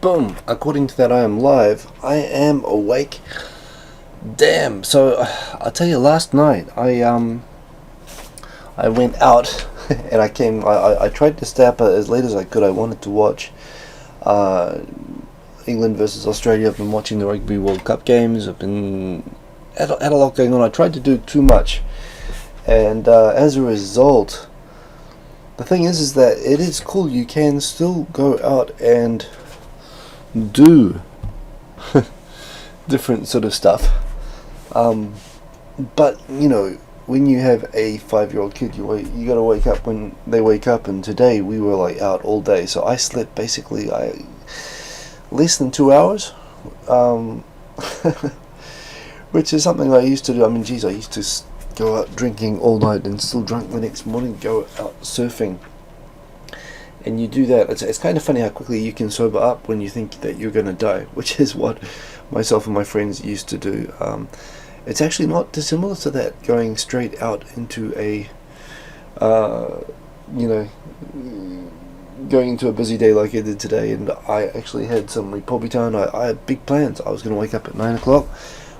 Boom! According to that, I am live. I am awake. Damn. So I'll tell you. Last night, I went out and I came. I tried to stay up as late as I could. I wanted to watch England versus Australia. I've been watching the Rugby World Cup games. I've been had a lot going on. I tried to do too much, and as a result, the thing is that it is cool. You can still go out and do different sort of stuff, but you know, when you have a 5-year-old kid, you gotta wake up when they wake up. And today we were like out all day, so I slept basically less than 2 hours, which is something I used to do. I mean, geez, I used to go out drinking all night and still drunk the next morning, go out surfing. And you do that, it's kind of funny how quickly you can sober up when you think that you're going to die, which is what myself and my friends used to do. It's actually not dissimilar to that, going straight out into a, going into a busy day like I did today. And I actually had some Republic time. I had big plans. I was going to wake up at 9 o'clock.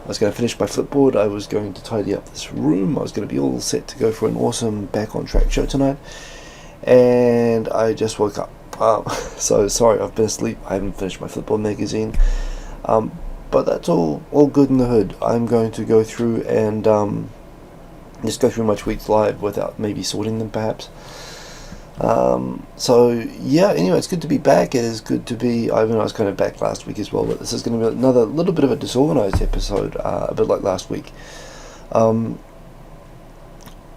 I was going to finish my Flipboard. I was going to tidy up this room. I was going to be all set to go for an awesome Back on Track show tonight. And I just woke up. So sorry, I've been asleep. I haven't finished my Flipboard magazine. But that's all good in the hood. I'm going to go through and just go through my tweets live without maybe sorting them, perhaps. So yeah, anyway, it's good to be back. It is good to be, I mean, I was kind of back last week as well, but this is going to be another little bit of a disorganized episode, a bit like last week.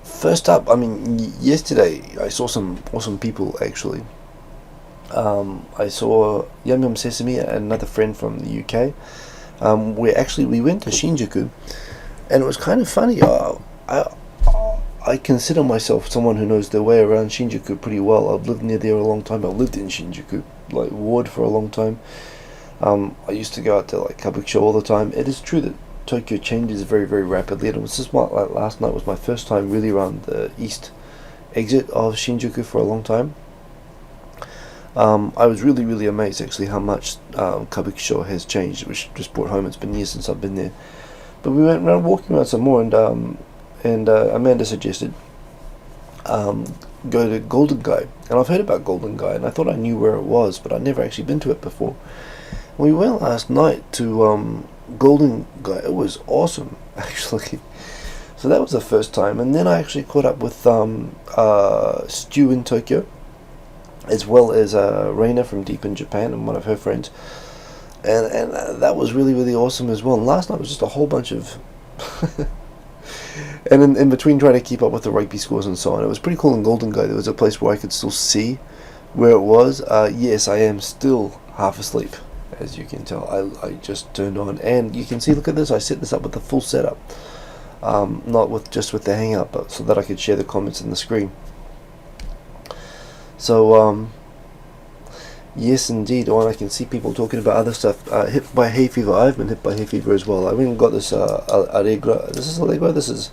First up, I mean, yesterday I saw some awesome people, actually. I saw Yum Yum Sesame, another friend from the UK. We went to Shinjuku, and it was kind of funny. I consider myself someone who knows their way around Shinjuku pretty well. I've lived near there a long time. I've lived in Shinjuku, like Ward, for a long time. I used to go out to like Kabukicho all the time. It is true that Tokyo changes very, very rapidly, and it was just like last night was my first time really around the east exit of Shinjuku for a long time. I was really, really amazed actually how much Kabukicho has changed, which just brought home. It's been years since I've been there, but we went around walking around some more, and Amanda suggested go to Golden Gai, and I've heard about Golden Gai, and I thought I knew where it was, but I'd never actually been to it before. We went last night to Golden Gai. It was awesome, actually. So that was the first time, and then I actually caught up with Stu in Tokyo, as well as Reina from Deep in Japan and one of her friends, and that was really, really awesome as well. And last night was just a whole bunch of and in between trying to keep up with the rugby scores and so on, it was pretty cool. In Golden Gai there was a place where I could still see where it was. Yes, I am still half asleep, as you can tell. I just turned on, and you can see, look at this, I set this up with the full setup, not just with the hangout, but so that I could share the comments in the screen. So yes indeed, and I can see people talking about other stuff. Hit by hay fever. I've been hit by hay fever as well. I went and got this Allegra. This is Allegra. This is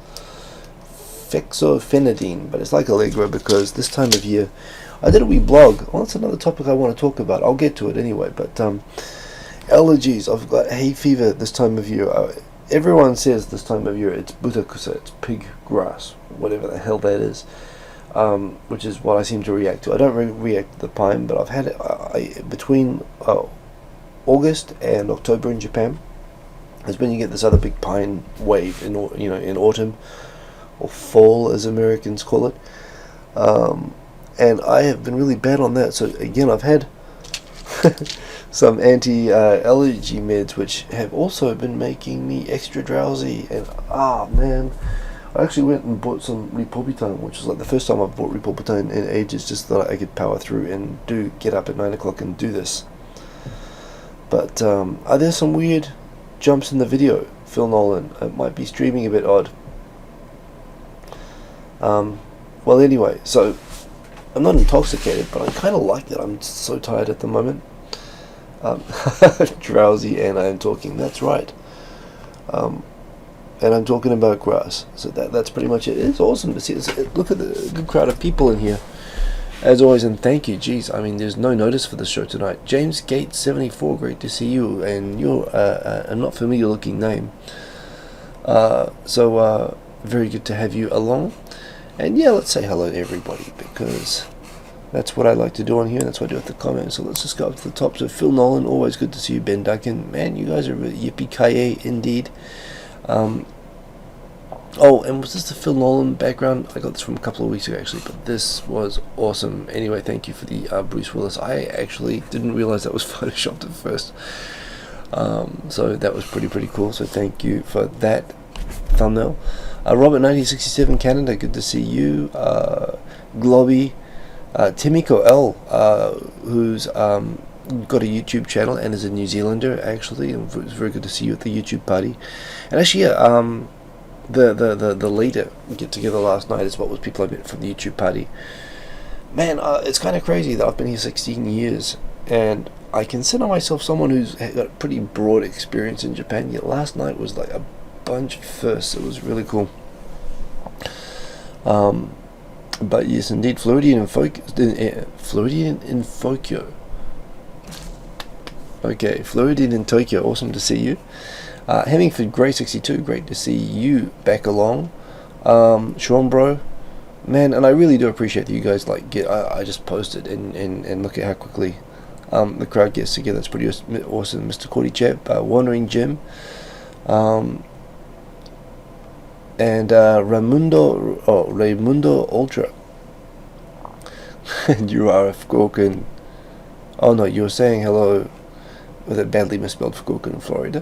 fexofenadine, but it's like Allegra because this time of year, I did a wee blog. Well, that's another topic I want to talk about. I'll get to it anyway. But allergies. I've got hay fever this time of year. Everyone says this time of year it's butakusa, it's pig grass, whatever the hell that is. Which is what I seem to react to. I don't react to the pine, but I've had it between August and October in Japan is when you get this other big pine wave in autumn or fall, as Americans call it. And I have been really bad on that. So again, I've had some anti-allergy meds, which have also been making me extra drowsy. And man, I actually went and bought some Republitine, which is like the first time I've bought Republitine in ages, just so that I could power through and get up at 9 o'clock and do this. But are there some weird jumps in the video, Phil Nolan? It might be streaming a bit odd. Well, anyway, so I'm not intoxicated, but I kind of like it. I'm so tired at the moment. Drowsy, and I'm talking. That's right. And I'm talking about grass. So that's pretty much it. It's awesome to see this. Look at the good crowd of people in here. As always, and thank you. Geez, I mean, there's no notice for the show tonight. James Gates 74, great to see you, and you're a not familiar looking name. So very good to have you along. And yeah, let's say hello to everybody, because that's what I like to do on here, and that's what I do with the comments. So let's just go up to the top. So Phil Nolan, always good to see you. Ben Duncan, man, you guys are really yippee-ki-yay indeed. Oh, and was this the Phil Nolan background? I got this from a couple of weeks ago, actually, but this was awesome. Anyway, thank you for the Bruce Willis. I actually didn't realize that was photoshopped at first. So that was pretty cool. So thank you for that thumbnail. Robert 1967 Canada, good to see you. Globby, Timiko L, who's got a YouTube channel and is a New Zealander actually, and it was very good to see you at the YouTube party. And actually, yeah, the later get together last night is what was people I met from the YouTube party. Man, it's kind of crazy that I've been here 16 years, and I consider myself someone who's got pretty broad experience in Japan. Yet last night was like a bunch of firsts. It was really cool. But yes, indeed, Floridian in Tokyo. Okay, Floridian in Tokyo. Awesome to see you. Hemmingford Grey 62, great to see you back along. Sean Bro, man, and I really do appreciate that you guys like get. I just posted and look at how quickly the crowd gets together. It's pretty awesome. Mr. Cordy Chap, Wandering Jim, and Raimundo Ultra. And you are a Fukuokan. Oh no, you were saying hello with a badly misspelled Fukuokan in Florida.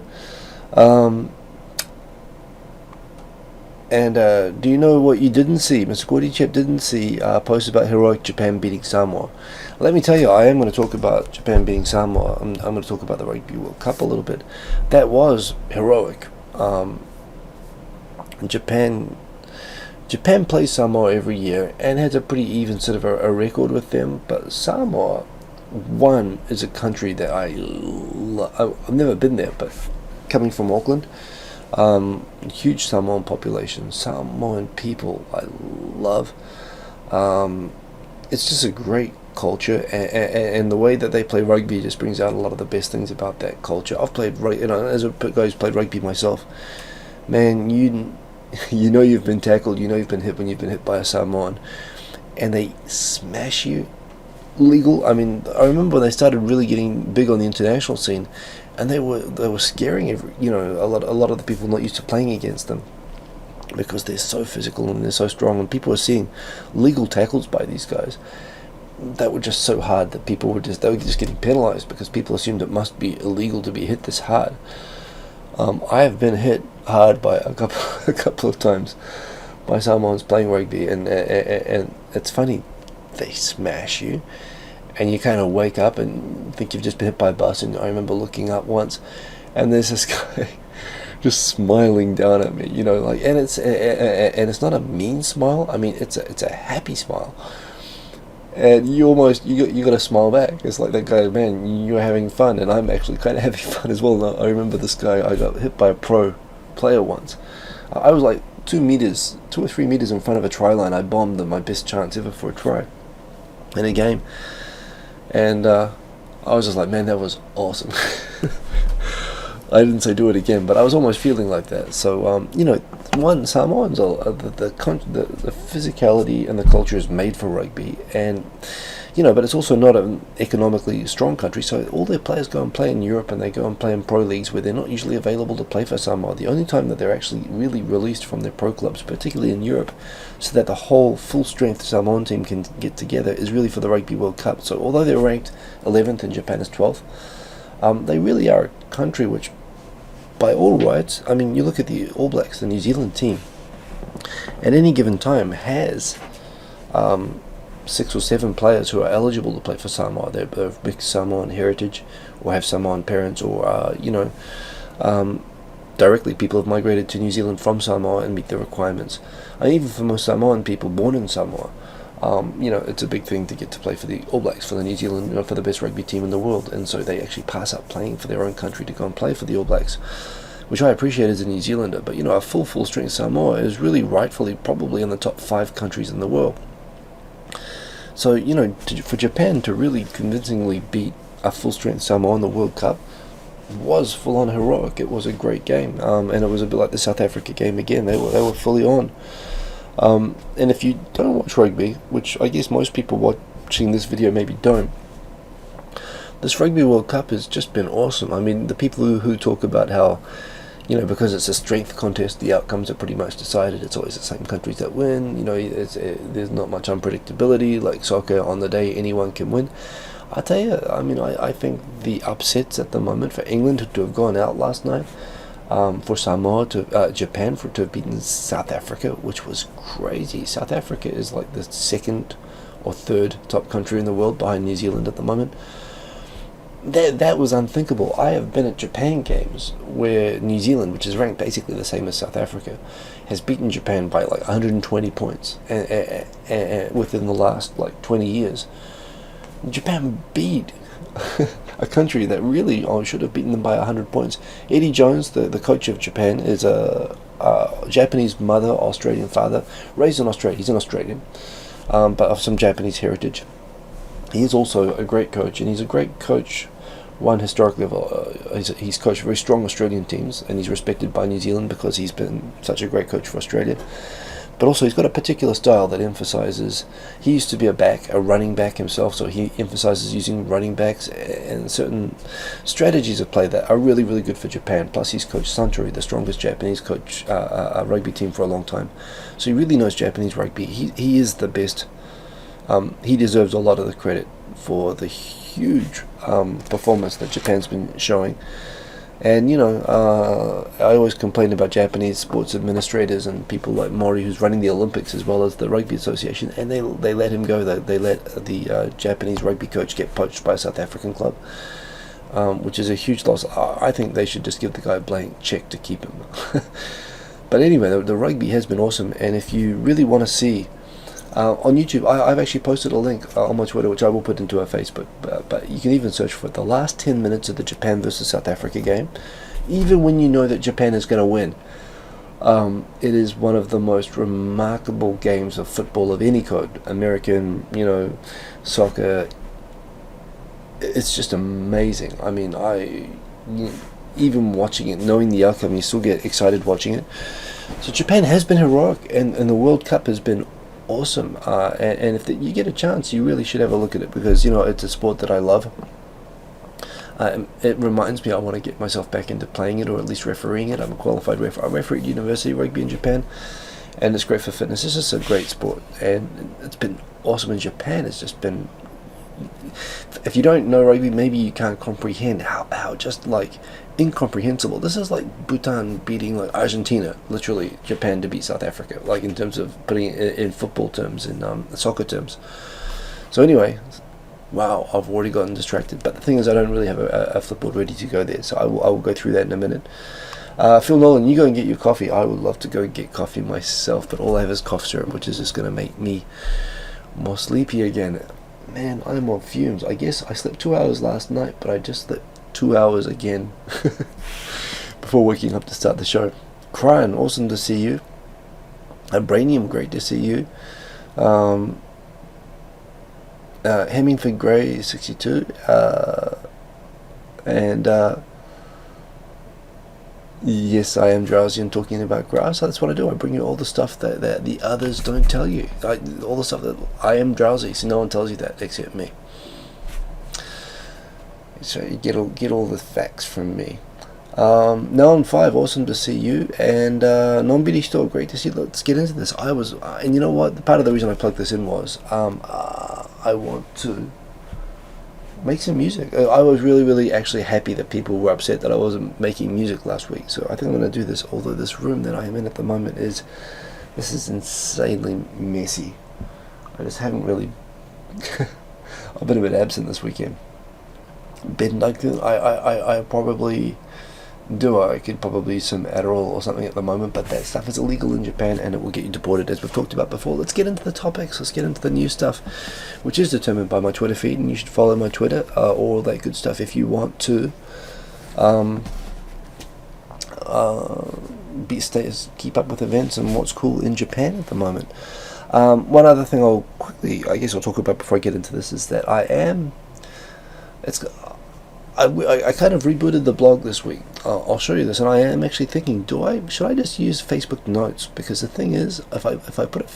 And do you know what you didn't see? Mr. Gordy Chip didn't see post about heroic Japan beating Samoa. Let me tell you, I am going to talk about Japan beating Samoa. I'm going to talk about the Rugby World Cup a little bit. That was heroic. Japan plays Samoa every year and has a pretty even sort of a record with them. But Samoa, one, is a country that I've never been there, but coming from Auckland, huge Samoan population, Samoan people I love. It's just a great culture, and the way that they play rugby just brings out a lot of the best things about that culture. I've played, as a guy who's played rugby myself, man, you know you've been tackled, you know you've been hit when you've been hit by a Samoan, and they smash you. Legal. I mean, I remember when they started really getting big on the international scene, and they were scaring a lot of the people not used to playing against them, because they're so physical and they're so strong, and people were seeing legal tackles by these guys that were just so hard that they were just getting penalized because people assumed it must be illegal to be hit this hard. I have been hit hard by a couple of times by Samoans playing rugby, and it's funny. They smash you, and you kind of wake up and think you've just been hit by a bus. And I remember looking up once, and there's this guy just smiling down at me, and it's not a mean smile. I mean, it's a happy smile, and you got to smile back. It's like that guy, man, you're having fun, and I'm actually kind of having fun as well. Now, I remember this guy. I got hit by a pro player once. I was like 2 or 3 meters in front of a try line. I bombed my best chance ever for a try in a game, and I was just like, man, that was awesome. I didn't say do it again, but I was almost feeling like that. So Samoans are the physicality and the culture is made for rugby, and but it's also not an economically strong country, so all their players go and play in Europe, and they go and play in pro leagues where they're not usually available to play for Samoa. The only time that they're actually really released from their pro clubs, particularly in Europe, so that the whole full-strength Samoan team can get together, is really for the Rugby World Cup. So although they're ranked 11th and Japan is 12th, they really are a country which, by all rights, I mean, you look at the All Blacks, the New Zealand team, at any given time has 6 or 7 players who are eligible to play for Samoa. They're of mixed Samoan heritage, or have Samoan parents, or directly people have migrated to New Zealand from Samoa and meet the requirements. And even for most Samoan people born in Samoa, it's a big thing to get to play for the All Blacks, for the New Zealand, for the best rugby team in the world, and so they actually pass up playing for their own country to go and play for the All Blacks, which I appreciate as a New Zealander. But a full-strength Samoa is really rightfully probably in the top 5 countries in the world. So, for Japan to really convincingly beat a full-strength Samoa in the World Cup was full-on heroic. It was a great game, and it was a bit like the South Africa game again. They were fully on. And if you don't watch rugby, which I guess most people watching this video maybe don't, this Rugby World Cup has just been awesome. I mean, the people who talk about how, because it's a strength contest, the outcomes are pretty much decided. It's always the same countries that win. There's not much unpredictability. Like soccer, on the day anyone can win. I tell you, I think the upsets at the moment for England to have gone out last night, for Samoa Japan to have beaten South Africa, which was crazy. South Africa is like the second or third top country in the world behind New Zealand at the moment. That was unthinkable. I have been at Japan games where New Zealand, which is ranked basically the same as South Africa, has beaten Japan by like 120 points within the last 20 years. Japan beat a country that really should have beaten them by 100 points. Eddie Jones, the coach of Japan, is a Japanese mother, Australian father, raised in Australia. He's an Australian, but of some Japanese heritage. He is also a great coach, and he's a great coach. One, historically, he's coached very strong Australian teams, and he's respected by New Zealand because he's been such a great coach for Australia. But also he's got a particular style that emphasizes, he used to be a running back himself, so he emphasizes using running backs and certain strategies of play that are really, really good for Japan. Plus he's coached Suntory, the strongest Japanese coach rugby team for a long time. So he really knows Japanese rugby. He is the best. He deserves a lot of the credit for the huge performance that Japan's been showing. And I always complain about Japanese sports administrators and people like Mori, who's running the Olympics as well as the Rugby Association, and they let him go. They let the Japanese rugby coach get poached by a South African club, which is a huge loss. I think they should just give the guy a blank check to keep him. But anyway, the rugby has been awesome, and if you really want to see on YouTube, I've actually posted a link on my Twitter, which I will put into our Facebook, but you can even search for it. The last 10 minutes of the Japan versus South Africa game, even when you know that Japan is going to win, it is one of the most remarkable games of football of any code. American, soccer. It's just amazing. I mean, even watching it, knowing the outcome, you still get excited watching it. So Japan has been heroic, and the World Cup has been awesome, and if you get a chance, you really should have a look at it, because it's a sport that I love. It reminds me I want to get myself back into playing it, or at least refereeing it. I'm a qualified referee. I referee at university rugby in Japan, and it's great for fitness. It's just a great sport, and it's been awesome in Japan. It's just been, if you don't know rugby, maybe you can't comprehend how just incomprehensible. This is like Bhutan beating Argentina, literally Japan to beat South Africa, in terms of putting it in football terms, in soccer terms. So anyway, wow, I've already gotten distracted, but the thing is I don't really have a Flipboard ready to go there, so I will go through that in a minute. Phil Nolan, you go and get your coffee. I would love to go and get coffee myself, but all I have is cough syrup, which is just going to make me more sleepy again. Man, I'm on fumes. I guess I slept 2 hours last night, but I just slept 2 hours again before waking up to start the show. Cryan, awesome to see you. Brainium, great to see you. Hemingford Grey 62, and yes, I am drowsy and talking about grass. That's what I do. I bring you all the stuff that the others don't tell you. All the stuff that I am drowsy, so no one tells you that except me. So you get all the facts from me. Nolan5, awesome to see you, and Nonbidi Store, great to see you. Let's get into this. And you know what? Part of the reason I plugged this in was I want to make some music. I was really, really actually happy that people were upset that I wasn't making music last week. So I think I'm going to do this. Although this room that I am in at the moment is insanely messy. I just haven't really. I've been a bit absent this weekend. I probably do. I could probably use some Adderall or something at the moment, but that stuff is illegal in Japan and it will get you deported, as we've talked about before. Let's get into the topics. Let's get into the new stuff, which is determined by my Twitter feed, and you should follow my Twitter, all that good stuff if you want to keep up with events and what's cool in Japan at the moment. One other thing I'll quickly, I guess I'll talk about before I get into this, is that I kind of rebooted the blog this week. I'll show you this, and I am actually thinking, should I just use Facebook Notes? Because the thing is, if I put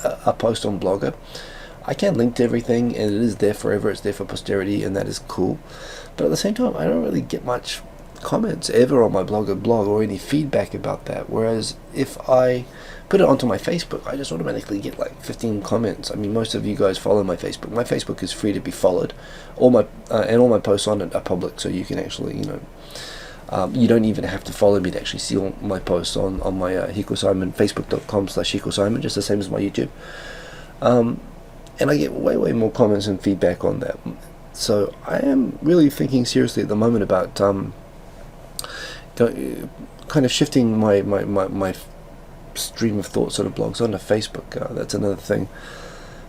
a post on Blogger, I can link to everything, and it is there forever. It's there for posterity, and that is cool. But at the same time, I don't really get much comments ever on my blog or any feedback about that. Whereas if I put it onto my Facebook, I just automatically get like 15 comments. I mean, most of you guys follow my Facebook. My Facebook is free to be followed. All my posts on it are public, so you can actually, you don't even have to follow me to actually see all my posts on my Hikosaemon, facebook.com/Hikosaemon, just the same as my YouTube. And I get way more comments and feedback on that. So I am really thinking seriously at the moment about kind of shifting my stream of thought sort of blogs onto Facebook. That's another thing.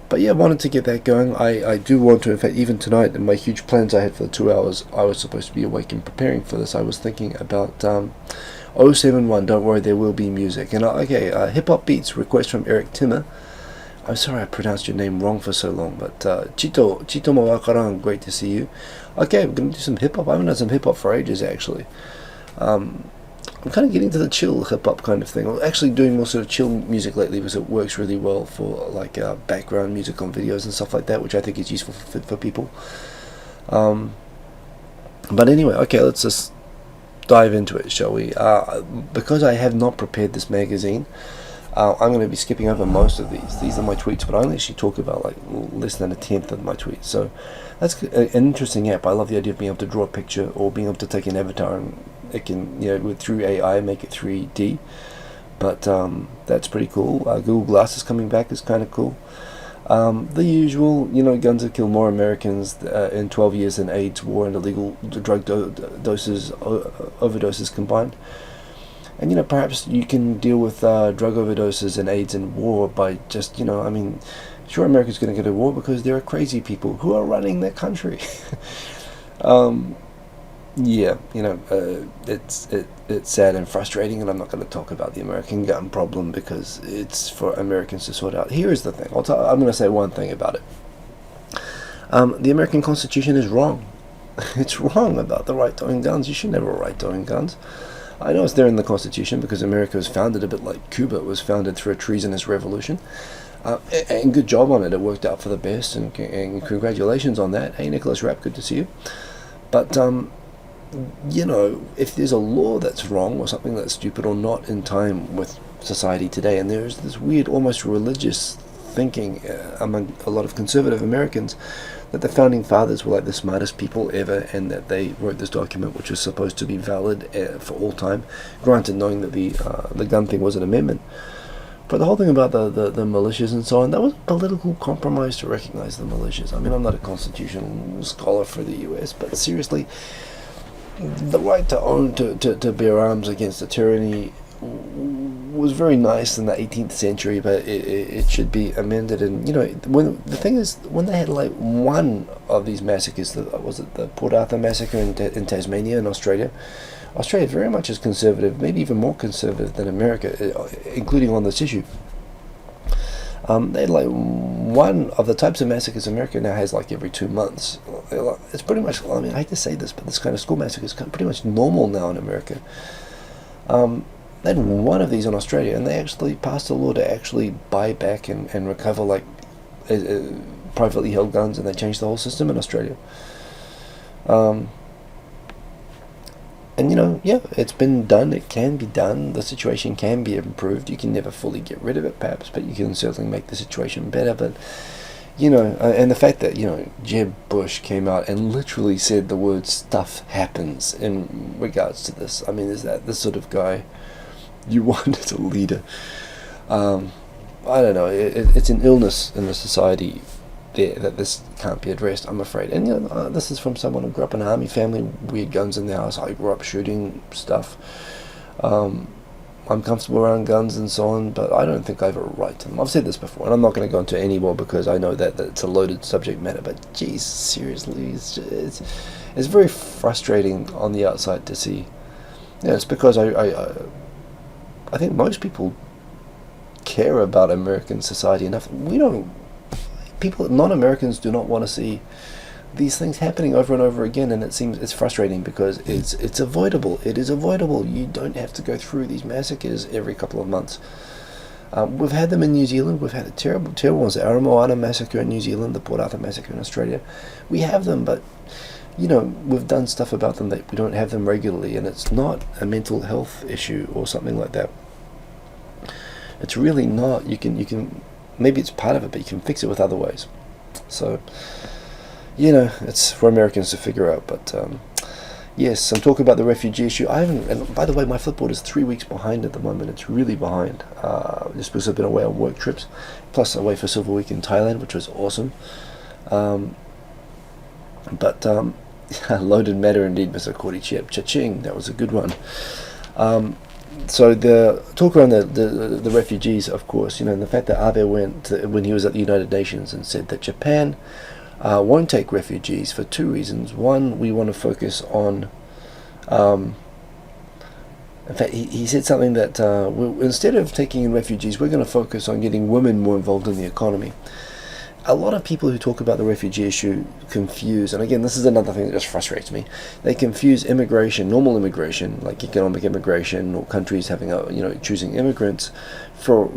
But yeah, I wanted to get that going. I do want to, in fact, even tonight, in my huge plans I had for the 2 hours, I was supposed to be awake and preparing for this. I was thinking about 071, Don't Worry, There Will Be Music. And Hip Hop Beats, request from Eric Timmer. I'm sorry I pronounced your name wrong for so long, but Chito mo wakaran, great to see you. Okay, we're going to do some hip hop. I haven't done some hip hop for ages, actually. I'm kind of getting to the chill hip hop kind of thing. I'm actually doing more sort of chill music lately because it works really well for like background music on videos and stuff like that, which I think is useful for people. But anyway, okay, let's just dive into it, shall we? Because I have not prepared this magazine, I'm going to be skipping over most of these. These are my tweets, but I only actually talk about like less than a tenth of my tweets. So that's an interesting app. I love the idea of being able to draw a picture or being able to take an avatar and it can, through AI, make it 3D. But that's pretty cool. Google Glass is coming back. Is kind of cool. The usual, guns have killed more Americans in 12 years than AIDS, war, and illegal drug overdoses combined. And perhaps you can deal with drug overdoses and AIDS and war by just, sure, America's going to go to war because there are crazy people who are running their country. It's sad and frustrating, and I'm not going to talk about the American gun problem because it's for Americans to sort out. Here is the thing. I'm going to say one thing about it. The American Constitution is wrong. It's wrong about the right to own guns. You should never have a right to own guns. I know it's there in the Constitution because America was founded a bit like Cuba was founded through a treasonous revolution. And good job on it. It worked out for the best, and congratulations on that. Hey, Nicholas Rapp, good to see you. But, if there's a law that's wrong or something that's stupid or not in time with society today, and there's this weird, almost religious thinking among a lot of conservative Americans that the founding fathers were like the smartest people ever, and that they wrote this document which was supposed to be valid for all time, granted knowing that the gun thing was an amendment. But the whole thing about the militias and so on, that was a political compromise to recognize the militias. I mean, I'm not a constitutional scholar for the US, but seriously, the right to own, to bear arms against the tyranny was very nice in the 18th century, but it should be amended. And when the thing is, when they had like one of these massacres, was it the Port Arthur massacre in Tasmania in Australia? Australia very much is conservative, maybe even more conservative than America, including on this issue. They had like one of the types of massacres America now has like every 2 months. It's pretty much, I hate to say this, but this kind of school massacre is pretty much normal now in America. They had one of these in Australia, and they actually passed a law to actually buy back and recover like privately held guns, and they changed the whole system in Australia. And it's been done. It can be done. The situation can be improved. You can never fully get rid of it, perhaps, but you can certainly make the situation better. But and the fact that Jeb Bush came out and literally said the word "stuff happens" in regards to this. I mean, is that the sort of guy you want as a leader? I don't know. It's an illness in the society there that this can't be addressed, I'm afraid. And this is from someone who grew up in an army family, weird guns in the house. I grew up shooting stuff. I'm comfortable around guns and so on, but I don't think I have a right to them. I've said this before, and I'm not going to go into it anymore because I know that it's a loaded subject matter, but geez, seriously, it's very frustrating on the outside to see. It's because I think most people care about American society enough. people, non-Americans, do not want to see these things happening over and over again, and it's frustrating because it's avoidable. It is avoidable. You don't have to go through these massacres every couple of months. We've had them in New Zealand. We've had a terrible ones. The Aramoana massacre in New Zealand, the Port Arthur massacre in Australia. We have them, but we've done stuff about them that we don't have them regularly, and it's not a mental health issue or something like that. It's really not. You can maybe it's part of it, but you can fix it with other ways. So, it's for Americans to figure out. But yes, I'm talking about the refugee issue. And by the way, my Flipboard is 3 weeks behind at the moment. It's really behind, just because I've been away on work trips, plus away for Silver Week in Thailand, which was awesome. But loaded matter indeed, Mr. Cordy Chip. Cha-ching, that was a good one. So the talk around the refugees, of course, and the fact that Abe went when he was at the United Nations and said that Japan won't take refugees for two reasons. One, we want to focus on. In fact, he said something that instead of taking in refugees, we're going to focus on getting women more involved in the economy. A lot of people who talk about the refugee issue confuse, and again, this is another thing that just frustrates me. They confuse immigration, normal immigration, like economic immigration, or countries having choosing immigrants, for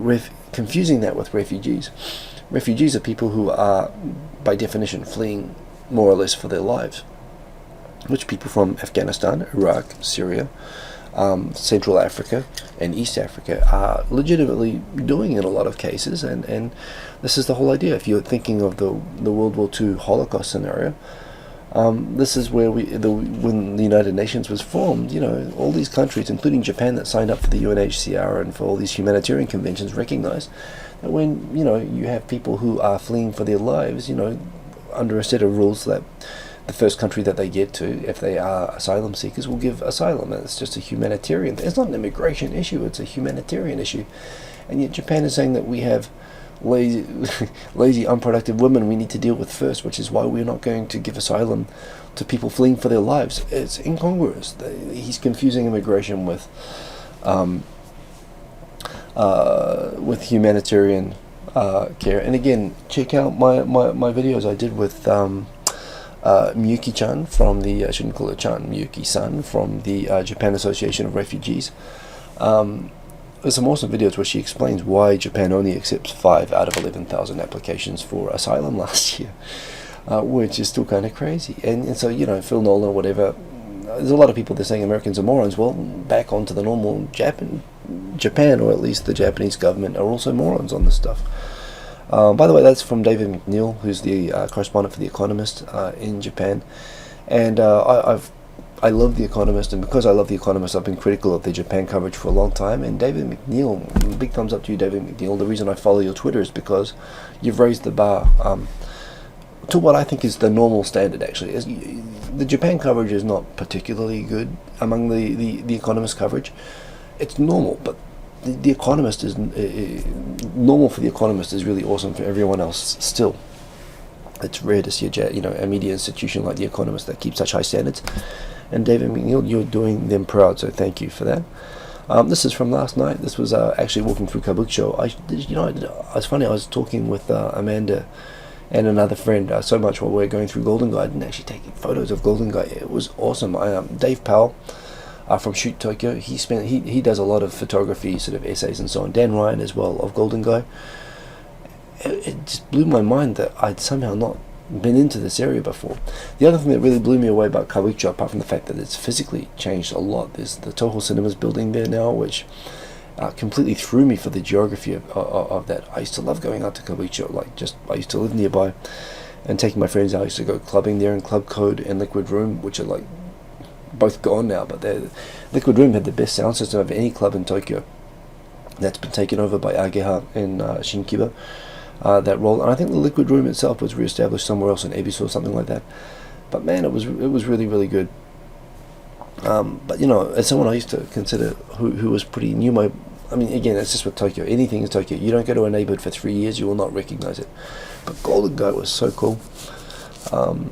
confusing that with refugees. Refugees are people who are, by definition, fleeing more or less for their lives, which people from Afghanistan, Iraq, Syria, Central Africa and East Africa are legitimately doing in a lot of cases, and this is the whole idea. If you're thinking of the World War II Holocaust scenario, this is where when the United Nations was formed, all these countries, including Japan, that signed up for the UNHCR and for all these humanitarian conventions, recognized that when you have people who are fleeing for their lives, under a set of rules that the first country that they get to, if they are asylum seekers, will give asylum. And it's just a humanitarian thing. It's not an immigration issue, it's a humanitarian issue. And yet Japan is saying that we have lazy, unproductive women we need to deal with first, which is why we're not going to give asylum to people fleeing for their lives. It's incongruous. He's confusing immigration with humanitarian care. And again, check out my videos I did with Miyuki-chan from the, I shouldn't call it Chan, Miyuki-san from the Japan Association of Refugees. There's some awesome videos where she explains why Japan only accepts 5 out of 11,000 applications for asylum last year, which is still kind of crazy. And so, Phil Nolan or whatever, there's a lot of people that are saying Americans are morons. Well, back onto the normal Japan, or at least the Japanese government, are also morons on this stuff. By the way, that's from David McNeil, who's the correspondent for The Economist in Japan. And I love The Economist, and because I love The Economist, I've been critical of the Japan coverage for a long time. And David McNeil, big thumbs up to you, David McNeil. The reason I follow your Twitter is because you've raised the bar to what I think is the normal standard, actually. The Japan coverage is not particularly good among the Economist coverage. It's normal, but the Economist is normal for The Economist is really awesome for everyone else still. It's rare to see a media institution like The Economist that keeps such high standards. And David McNeil, you're doing them proud, so thank you for that. This is from last night. This was actually walking through Kabukicho. It's funny, I was talking with Amanda and another friend so much while we were going through Golden Guide and actually taking photos of Golden Guide. It was awesome. Dave Powell from Shoot Tokyo, he does a lot of photography, sort of essays and so on. Dan Ryan as well of Golden Guide. It just blew my mind that I'd somehow not been into this area before. The other thing that really blew me away about Kabukicho, apart from the fact that it's physically changed a lot, there's the Toho Cinemas building there now, which completely threw me for the geography of that. I used to love going out to Kabukicho. I used to live nearby and taking my friends out. I used to go clubbing there in Club Code and Liquid Room, which are both gone now, but Liquid Room had the best sound system of any club in Tokyo. That's been taken over by Ageha in Shinkiba. That role, and I think the Liquid Room itself was re-established somewhere else in Ebisu or something like that. But man, it was really, really good. But as someone I used to consider who was pretty new, again, it's just with Tokyo. Anything is Tokyo. You don't go to a neighborhood for 3 years, you will not recognize it. But Golden Guide was so cool.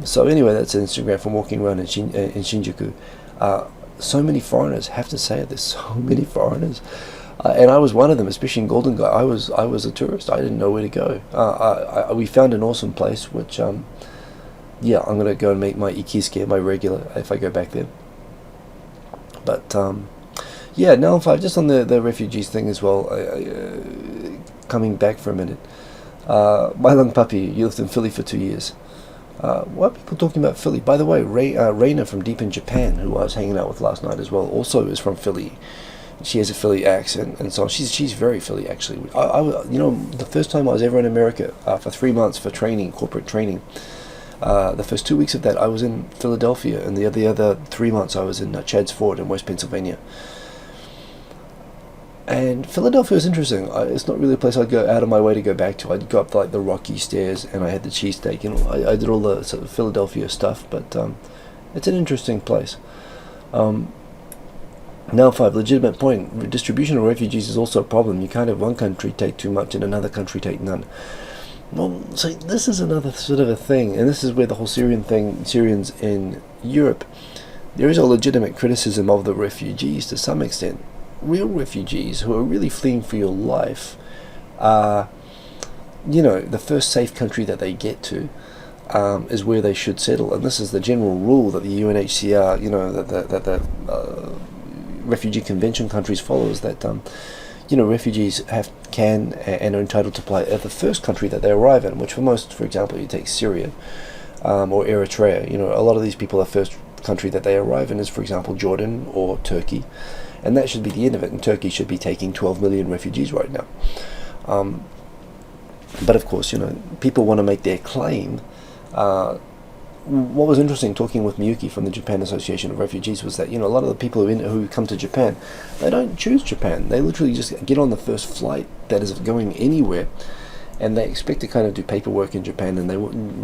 So anyway, that's an Instagram from walking around in Shinjuku. So many foreigners, have to say it, there's so many foreigners. And I was one of them, especially in Golden Guy. I was a tourist. I didn't know where to go. We found an awesome place, which yeah, I'm gonna go and make my ikiske my regular if I go back there. But yeah, now if I just on the refugees thing as well. Coming back for a minute. My Long Puppy, you lived in Philly for 2 years. Why are people talking about Philly? By the way, Raina from Deep in Japan, who I was hanging out with last night as well, also is from Philly. She has a Philly accent, and so on. She's very Philly, actually. You know, the first time I was ever in America for 3 months for training, corporate training, the first 2 weeks of that I was in Philadelphia, and the other 3 months I was in Chadds Ford in West Pennsylvania. And Philadelphia was interesting. It's not really a place I'd go out of my way to go back to. I'd go up like the rocky stairs, and I had the cheesesteak. You know, I did all the sort of Philadelphia stuff, but it's an interesting place. Now, 5, legitimate point. Distribution of refugees is also a problem. You can't have one country take too much and another country take none. Well, so this is another sort of a thing, and this is where the whole Syrians in Europe, there is a legitimate criticism of the refugees to some extent. Real refugees who are really fleeing for your life are, you know, the first safe country that they get to is where they should settle, and this is the general rule that the UNHCR, you know, that the Refugee Convention countries follows, that you know, refugees can and are entitled to apply at the first country that they arrive in, which for most, for example, you take Syria or Eritrea. You know, a lot of these people, the first country that they arrive in is, for example, Jordan or Turkey. And that should be the end of it, and Turkey should be taking 12 million refugees right now. But of course, you know, people want to make their claim. What was interesting talking with Miyuki from the Japan Association of Refugees was that, you know, a lot of the people who come to Japan, they don't choose Japan. They literally just get on the first flight that is going anywhere, and they expect to kind of do paperwork in Japan, and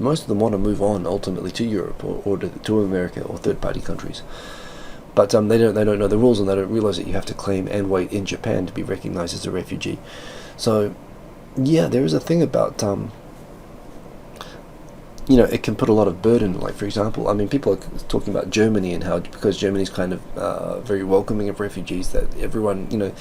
most of them want to move on ultimately to Europe or to America or third-party countries. But they don't know the rules, and they don't realize that you have to claim and wait in Japan to be recognized as a refugee. So, yeah, there is a thing about, you know, it can put a lot of burden. Like, for example, I mean, people are talking about Germany and how, because Germany's kind of very welcoming of refugees, that everyone, you know,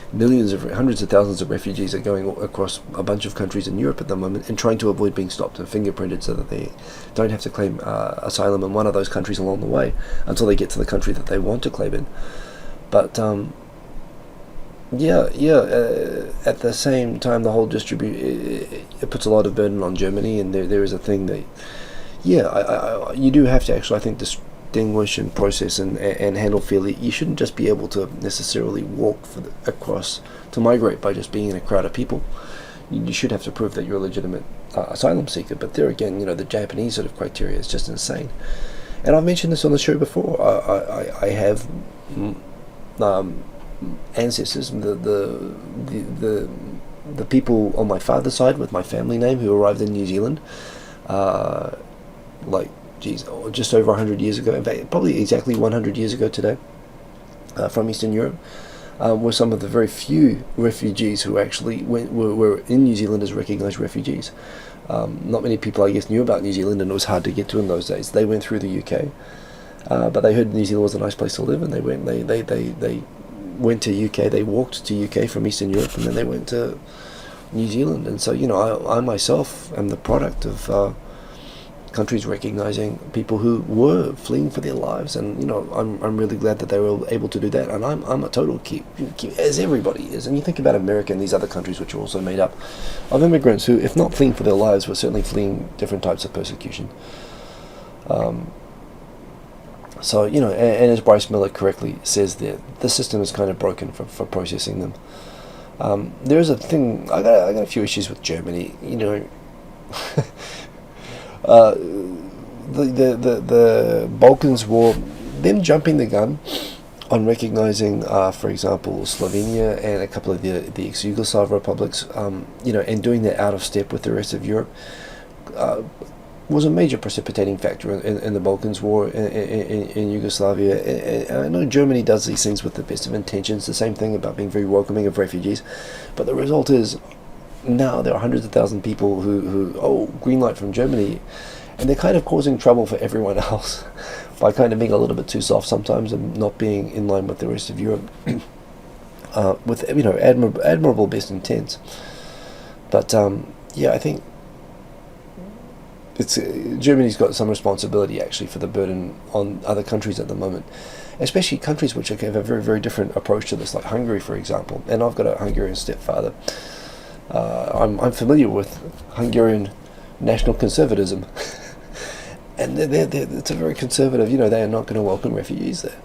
hundreds of thousands of refugees are going across a bunch of countries in Europe at the moment and trying to avoid being stopped and fingerprinted so that they don't have to claim asylum in one of those countries along the way until they get to the country that they want to claim in. But at the same time, the whole it puts a lot of burden on Germany, and there is a thing that, you do have to actually, I think, distinguish and process and handle fairly. You shouldn't just be able to necessarily walk across to migrate by just being in a crowd of people. You should have to prove that you're a legitimate asylum seeker. But there again, you know, the Japanese sort of criteria is just insane. And I've mentioned this on the show before. I have ancestors, the people on my father's side with my family name who arrived in New Zealand, just over 100 years ago, in fact, probably exactly 100 years ago today, from Eastern Europe, were some of the very few refugees who actually were in New Zealand as recognised refugees. Not many people, I guess, knew about New Zealand, and it was hard to get to in those days. They went through the UK, but they heard New Zealand was a nice place to live, and they went to UK. They walked to UK from Eastern Europe, and then they went to New Zealand. And so, you know, I myself am the product of countries recognizing people who were fleeing for their lives, and, you know, I'm really glad that they were able to do that. And I'm a total keep, as everybody is. And you think about America and these other countries, which are also made up of immigrants who, if not fleeing for their lives, were certainly fleeing different types of persecution. So, you know, and as Bryce Miller correctly says there, the system is kind of broken for processing them. There is a thing, I got a few issues with Germany, you know. The Balkans War, them jumping the gun on recognizing, for example, Slovenia and a couple of the ex-Yugoslav republics, you know, and doing that out of step with the rest of Europe, was a major precipitating factor in the Balkans War in Yugoslavia. And I know Germany does these things with the best of intentions, the same thing about being very welcoming of refugees, but the result is now there are hundreds of thousands of people who green light from Germany, and they're kind of causing trouble for everyone else by kind of being a little bit too soft sometimes and not being in line with the rest of Europe. with admirable best intents. But yeah, I think it's Germany's got some responsibility actually for the burden on other countries at the moment, especially countries which have a very, very different approach to this, like Hungary, for example. And I've got a Hungarian stepfather. I'm familiar with Hungarian national conservatism, and it's a very conservative. They are not going to welcome refugees there.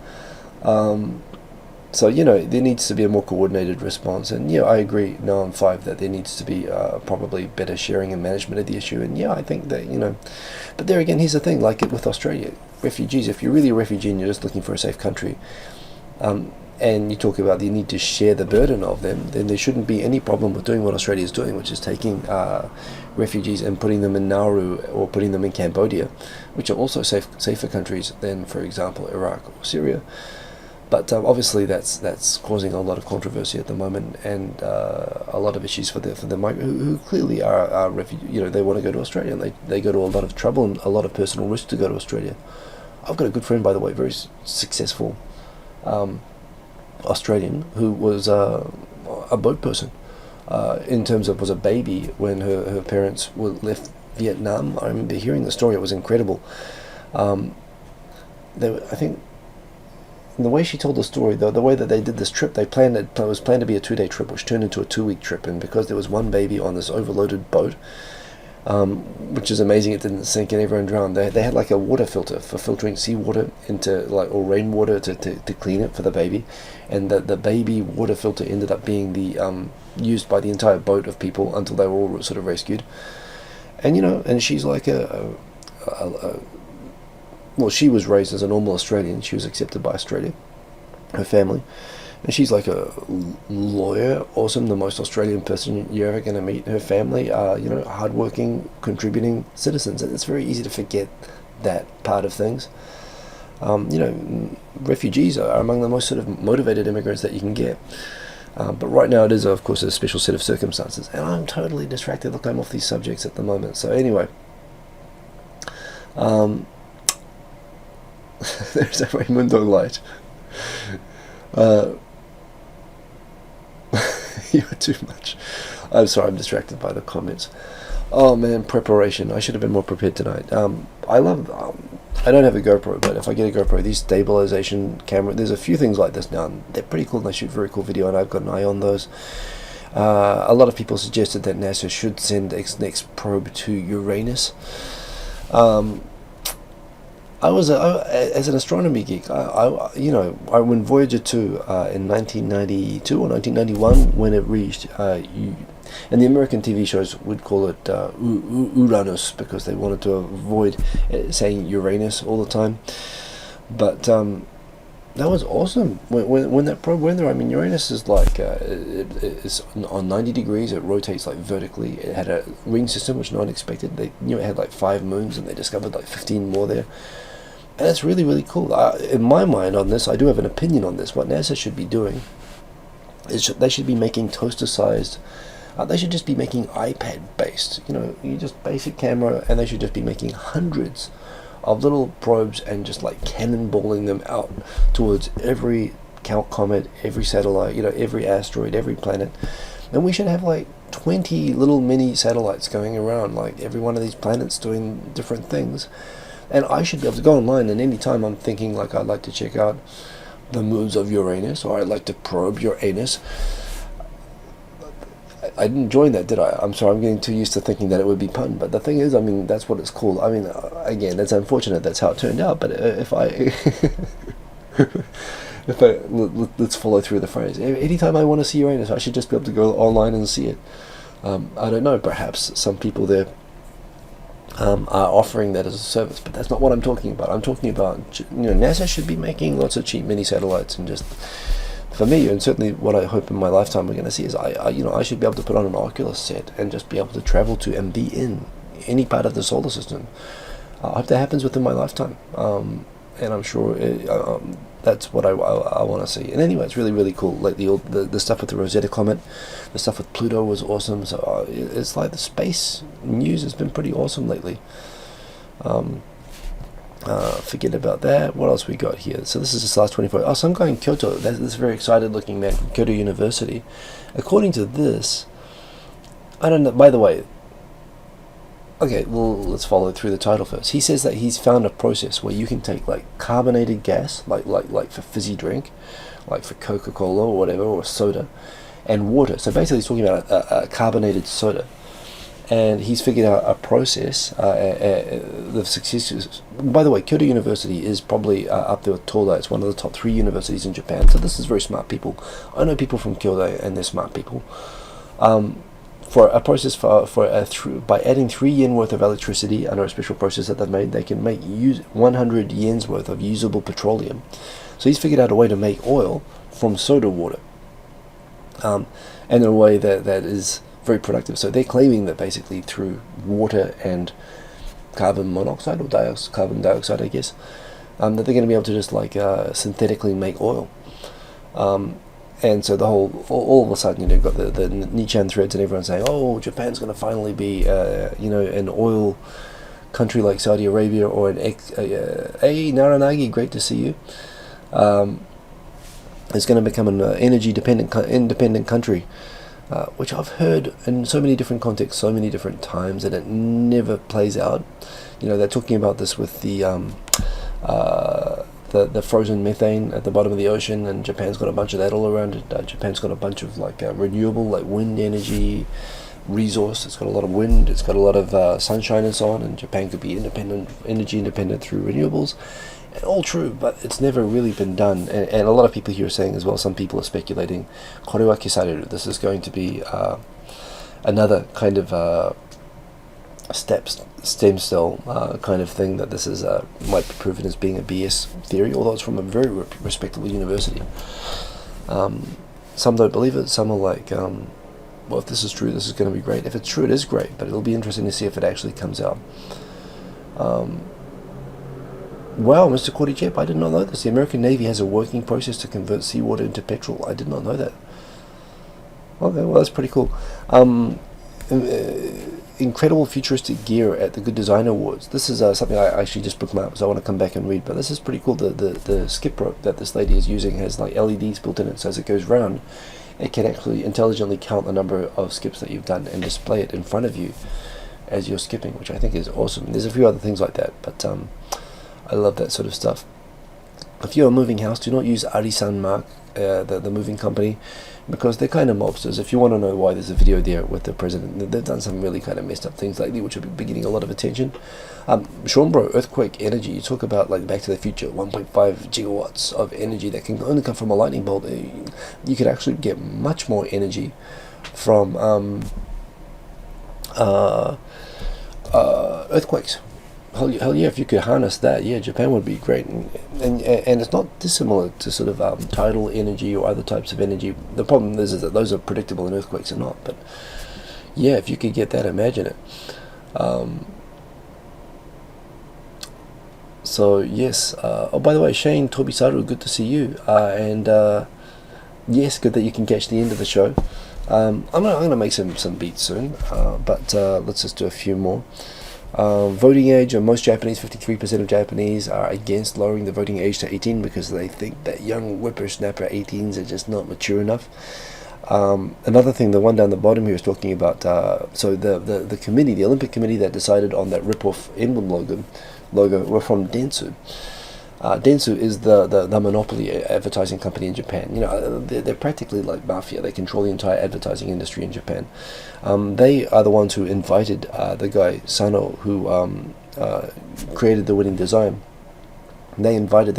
So there needs to be a more coordinated response, and I agree. No, on 5 that there needs to be probably better sharing and management of the issue. And I think that but there again, here's the thing: like with Australia, refugees. If you're really a refugee and you're just looking for a safe country, and you talk about the need to share the burden of them, then there shouldn't be any problem with doing what Australia is doing, which is taking refugees and putting them in Nauru or putting them in Cambodia, which are also safer countries than, for example, Iraq or Syria. But obviously that's causing a lot of controversy at the moment, and a lot of issues for the migrants who clearly are refugees. They want to go to Australia, and they go to a lot of trouble and a lot of personal risk to go to Australia. I've got a good friend, by the way, very successful Australian, who was a boat person, in terms of was a baby when her parents left Vietnam. I remember hearing the story; it was incredible. I think. And the way she told the story, the way that they did this trip, it was planned to be a 2-day trip, which turned into a 2-week trip. And because there was one baby on this overloaded boat, which is amazing, it didn't sink and everyone drowned. They had like a water filter for filtering seawater into or rainwater to clean it for the baby, and the baby water filter ended up being used by the entire boat of people until they were all sort of rescued. And and she's like well, she was raised as a normal Australian. She was accepted by Australia, her family. And she's like a lawyer, awesome, the most Australian person you're ever going to meet. Her family are, hardworking, contributing citizens. And it's very easy to forget that part of things. Refugees are among the most sort of motivated immigrants that you can get. But right now it is, of course, a special set of circumstances. And I'm totally distracted. Look, I'm off these subjects at the moment. So anyway. There's a Raimundo light. You're too much. I'm sorry, I'm distracted by the comments. Oh man, preparation. I should have been more prepared tonight. I don't have a GoPro, but if I get a GoPro, these stabilization camera, there's a few things like this now, and they're pretty cool, and they shoot very cool video, and I've got an eye on those. A lot of people suggested that NASA should send its next probe to Uranus. As an astronomy geek, I went Voyager 2 in 1992 or 1991 when it reached, and the American TV shows would call it Uranus because they wanted to avoid saying Uranus all the time. But that was awesome when that probe went there. I mean, Uranus is like it's on 90 degrees. It rotates like vertically. It had a ring system which no one expected. They knew it had like 5 moons, and they discovered like 15 more there. And it's really, really cool. In my mind on this, I do have an opinion on this. What NASA should be doing is they should be making toaster-sized, they should just be making iPad-based, you just basic camera, and they should just be making hundreds of little probes and just like cannonballing them out towards every comet, every satellite, every asteroid, every planet. And we should have like 20 little mini satellites going around, like every one of these planets doing different things. And I should be able to go online, and any time I'm thinking like I'd like to check out the moons of Uranus, or I'd like to probe Uranus. I didn't join that, did I? I'm sorry, I'm getting too used to thinking that it would be pun. But the thing is, I mean, that's what it's called. I mean, again, it's unfortunate that's how it turned out. But let's follow through the phrase. Anytime I want to see Uranus, I should just be able to go online and see it. I don't know, perhaps some people there are offering that as a service, but that's not what I'm talking about. I'm talking about, NASA should be making lots of cheap mini satellites, and just, for me, and certainly what I hope in my lifetime we're going to see is I should be able to put on an Oculus set and just be able to travel to and be in any part of the solar system. I hope that happens within my lifetime, and I'm sure that's what I want to see. And anyway, it's really, really cool. Like the stuff with the Rosetta Comet, the stuff with Pluto was awesome. So it's like the space news has been pretty awesome lately. Forget about that. What else we got here? So this is just last 24. Oh, some guy in Kyoto. This very excited looking man from Kyoto University. According to this, I don't know. By the way, okay, well, let's follow through the title first. He says that he's found a process where you can take like carbonated gas, like for fizzy drink, like for Coca-Cola or whatever, or soda, and water. So basically, he's talking about a carbonated soda. And he's figured out a process. The success. By the way, Kyoto University is probably up there with Toda. It's one of the top 3 universities in Japan. So this is very smart people. I know people from Kyoto, and they're smart people. For a process by adding 3 yen worth of electricity under a special process that they've made, they can make 100 yen's worth of usable petroleum. So he's figured out a way to make oil from soda water, and in a way that is very productive. So they're claiming that basically through water and carbon monoxide or carbon dioxide, I guess, that they're going to be able to just like synthetically make oil. And so the all of a sudden, you've got the Nichan threads and everyone saying, oh, Japan's going to finally be, an oil country like Saudi Arabia, or hey, Naranagi, great to see you. It's going to become an energy independent country. Which I've heard in so many different contexts, so many different times, and it never plays out. They're talking about this with the frozen methane at the bottom of the ocean, and Japan's got a bunch of that all around it. Japan's got a bunch of like renewable, like wind energy resource. It's got a lot of wind, it's got a lot of sunshine and so on, and Japan could be energy independent through renewables. All true, but it's never really been done, and a lot of people here are saying as well, some people are speculating, korewa kisareru, this is going to be another kind of stem cell kind of thing, that this is might be proven as being a BS theory, although it's from a very respectable university. Some don't believe it, some are like, well, if this is true, this is going to be great. If it's true, it is great, but it'll be interesting to see if it actually comes out. Wow, Mr. Korichep, I did not know this. The American Navy has a working process to convert seawater into petrol. I did not know that. Okay, well, that's pretty cool. Incredible futuristic gear at the Good Design Awards. This is something I actually just bookmarked, so I want to come back and read, but this is pretty cool. The skip rope that this lady is using has like LEDs built in it, so as it goes round, it can actually intelligently count the number of skips that you've done and display it in front of you as you're skipping, which I think is awesome. There's a few other things like that, but I love that sort of stuff. If you're moving house, do not use Arisan Mark, the moving company, because they're kind of mobsters. If you want to know why, there's a video there with the president. They've done some really kind of messed up things lately, which have been getting a lot of attention. Shonbro, earthquake energy. You talk about like Back to the Future, 1.5 gigawatts of energy that can only come from a lightning bolt. You could actually get much more energy from earthquakes. Hell yeah, if you could harness that, yeah, Japan would be great. And it's not dissimilar to sort of tidal energy or other types of energy. The problem is that those are predictable and earthquakes are not. But yeah, if you could get that, imagine it. So yes. Oh, by the way, Shane Tobisaru, good to see you. And yes, good that you can catch the end of the show. I'm gonna make some beats soon. But let's just do a few more. Voting age, most Japanese, 53% of Japanese are against lowering the voting age to 18 because they think that young whippersnapper 18s are just not mature enough. Another thing, the one down the bottom here is talking about, so the committee, the Olympic committee that decided on that rip-off emblem logo were from Dentsu. Dentsu is the monopoly advertising company in Japan. They're practically like mafia. They control the entire advertising industry in Japan. They are the ones who invited the guy Sano, who created the winning design. They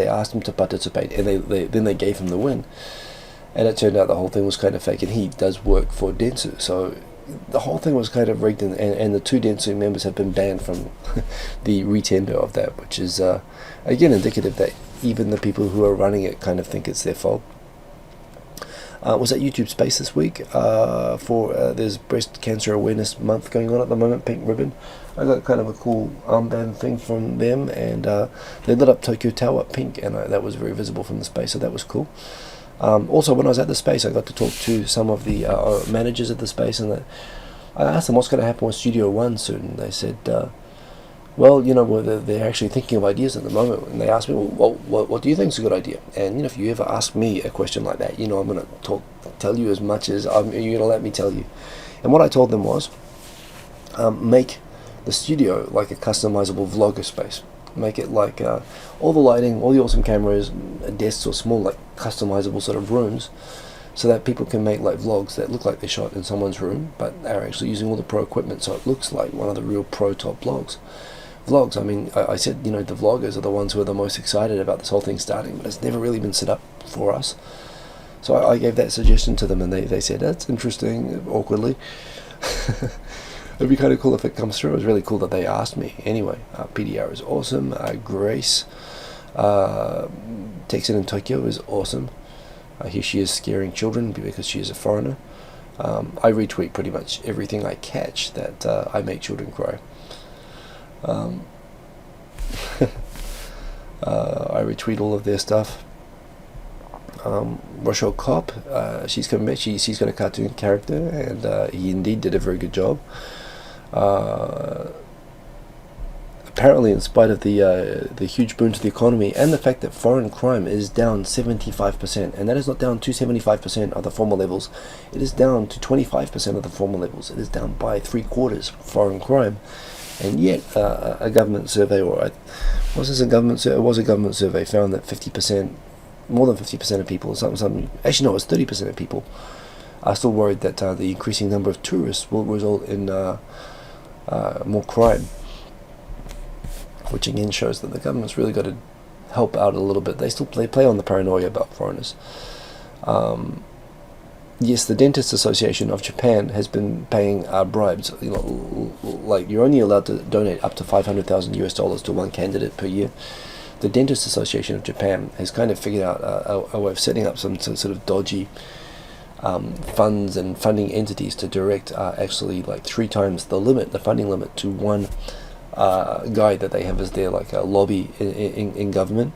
asked him to participate, and then they gave him the win. And it turned out the whole thing was kind of fake, and he does work for Dentsu, so the whole thing was kind of rigged, and the 2 Dentsu members have been banned from the retender of that, which is again indicative that even the people who are running it kind of think it's their fault. Was at YouTube Space this week for there's Breast Cancer Awareness Month going on at the moment, pink ribbon. I got kind of a cool armband thing from them, and they lit up Tokyo Tower pink, and that was very visible from the space, so that was cool. Also, when I was at the space, I got to talk to some of the managers at the space, and I asked them what's going to happen with Studio One soon. They said, Well, well, they're actually thinking of ideas at the moment, and they ask me, well, what do you think is a good idea? And if you ever ask me a question like that, I'm going to tell you as much as you're going to let me tell you. And what I told them was, make the studio like a customizable vlogger space. Make it like all the lighting, all the awesome cameras, desks, or small like customizable sort of rooms, so that people can make like vlogs that look like they're shot in someone's room, but are actually using all the pro equipment, so it looks like one of the real pro top vlogs. I mean, I said, the vloggers are the ones who are the most excited about this whole thing starting, but it's never really been set up for us. So I gave that suggestion to them, and they said, that's interesting, awkwardly. It'd be kind of cool if it comes through. It was really cool that they asked me. Anyway, PDR is awesome. Grace, Texan in Tokyo is awesome. Here she is scaring children because she is a foreigner. I retweet pretty much everything I catch that I make children cry. I retweet all of their stuff. Rochelle Kopp, she's coming back. She's got a cartoon character, and he indeed did a very good job. Apparently, in spite of the huge boon to the economy and the fact that foreign crime is down 75%, and that is not down to 75% of the former levels, it is down to 25% of the former levels. It is down by 3/4 foreign crime. And yet, a government survey, it was a government survey, found that 50%, more than 50% of people, actually no, it was 30% of people, are still worried that the increasing number of tourists will result in more crime, which again shows that the government's really got to help out a little bit. They play on the paranoia about foreigners. Yes, the Dentists Association of Japan has been paying bribes. Like you're only allowed to donate up to $500,000 to one candidate per year. The Dentists Association of Japan has kind of figured out a way of setting up some sort of dodgy funds and funding entities to direct actually like 3 times the funding limit to one guy that they have as their like a lobby in government.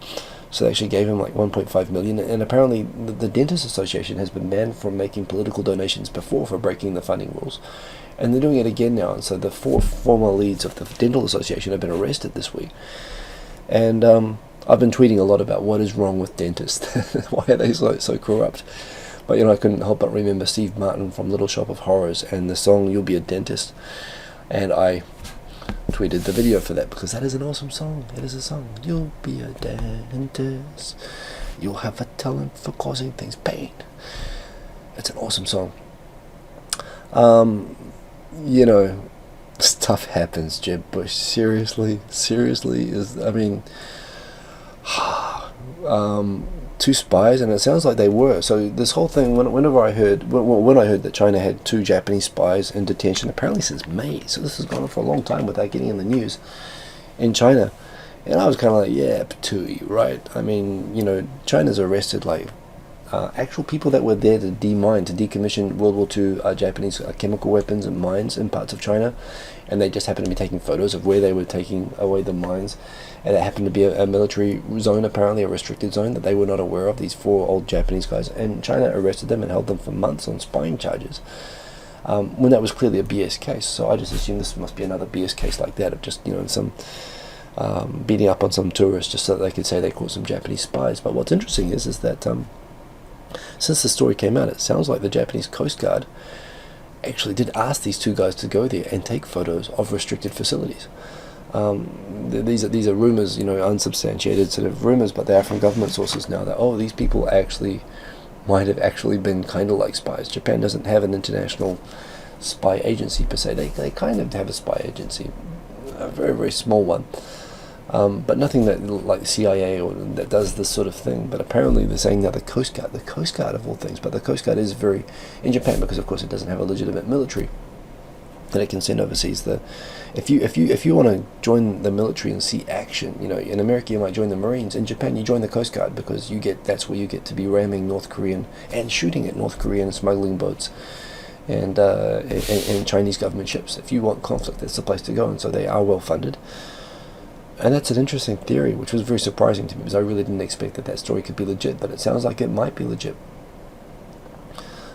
So they actually gave him like 1.5 million, and apparently the Dentist Association has been banned from making political donations before for breaking the funding rules, and they're doing it again now. And so the 4 former leads of the Dental Association have been arrested this week. And I've been tweeting a lot about what is wrong with dentists. Why are they so corrupt? But I couldn't help but remember Steve Martin from Little Shop of Horrors and the song "You'll Be a Dentist," and I tweeted the video for that because that is an awesome song. It is a song. You'll be a dentist. You'll have a talent for causing things pain. It's an awesome song. Stuff happens, Jeb Bush. Seriously, two spies, and it sounds like they were. So this whole thing, when I heard that China had 2 Japanese spies in detention, apparently since May, so this has gone on for a long time without getting in the news in China, and I was kind of like, yeah, patooey, right? I mean, China's arrested like actual people that were there to decommission World War II Japanese chemical weapons and mines in parts of China, and they just happened to be taking photos of where they were taking away the mines, and it happened to be a military zone, apparently a restricted zone that they were not aware of, these 4 old Japanese guys, and China arrested them and held them for months on spying charges, when that was clearly a BS case. So I just assumed this must be another BS case like that of just, some beating up on some tourists just so that they could say they caught some Japanese spies. But what's interesting is that since the story came out, it sounds like the Japanese Coast Guard actually did ask these 2 guys to go there and take photos of restricted facilities. These are rumors, unsubstantiated sort of rumors, but they are from government sources now that, these people actually might have actually been kind of like spies. Japan doesn't have an international spy agency per se. They kind of have a spy agency, a very, very small one. But nothing that like the CIA or that does this sort of thing. But apparently they're saying that the Coast Guard of all things, but the Coast Guard is very, in Japan, because of course it doesn't have a legitimate military that it can send overseas. If you want to join the military and see action, in America you might join the Marines. In Japan you join the Coast Guard because that's where you get to be ramming North Korean and shooting at North Korean smuggling boats and Chinese government ships. If you want conflict, that's the place to go, and so they are well funded. And that's an interesting theory, which was very surprising to me because I really didn't expect that story could be legit, but it sounds like it might be legit.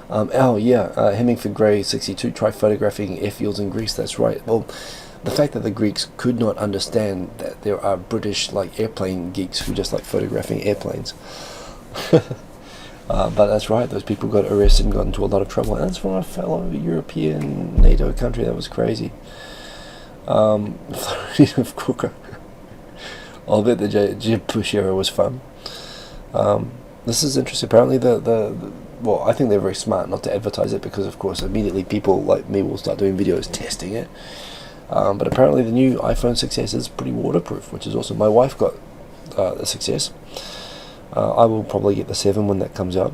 Hemingford Gray 62, try photographing airfields in Greece. That's right. Well, the fact that the Greeks could not understand that there are British like airplane geeks who just like photographing airplanes. But that's right, those people got arrested and got into a lot of trouble, and that's from a fellow European NATO country. That was crazy. Of course, I'll bet the Jeb Bush era was fun. This is interesting. Apparently well, I think they're very smart not to advertise it, because of course immediately people like me will start doing videos testing it. But apparently the new iPhone 6s is pretty waterproof, which is awesome. My wife got the 6s. I will probably get the 7 when that comes out.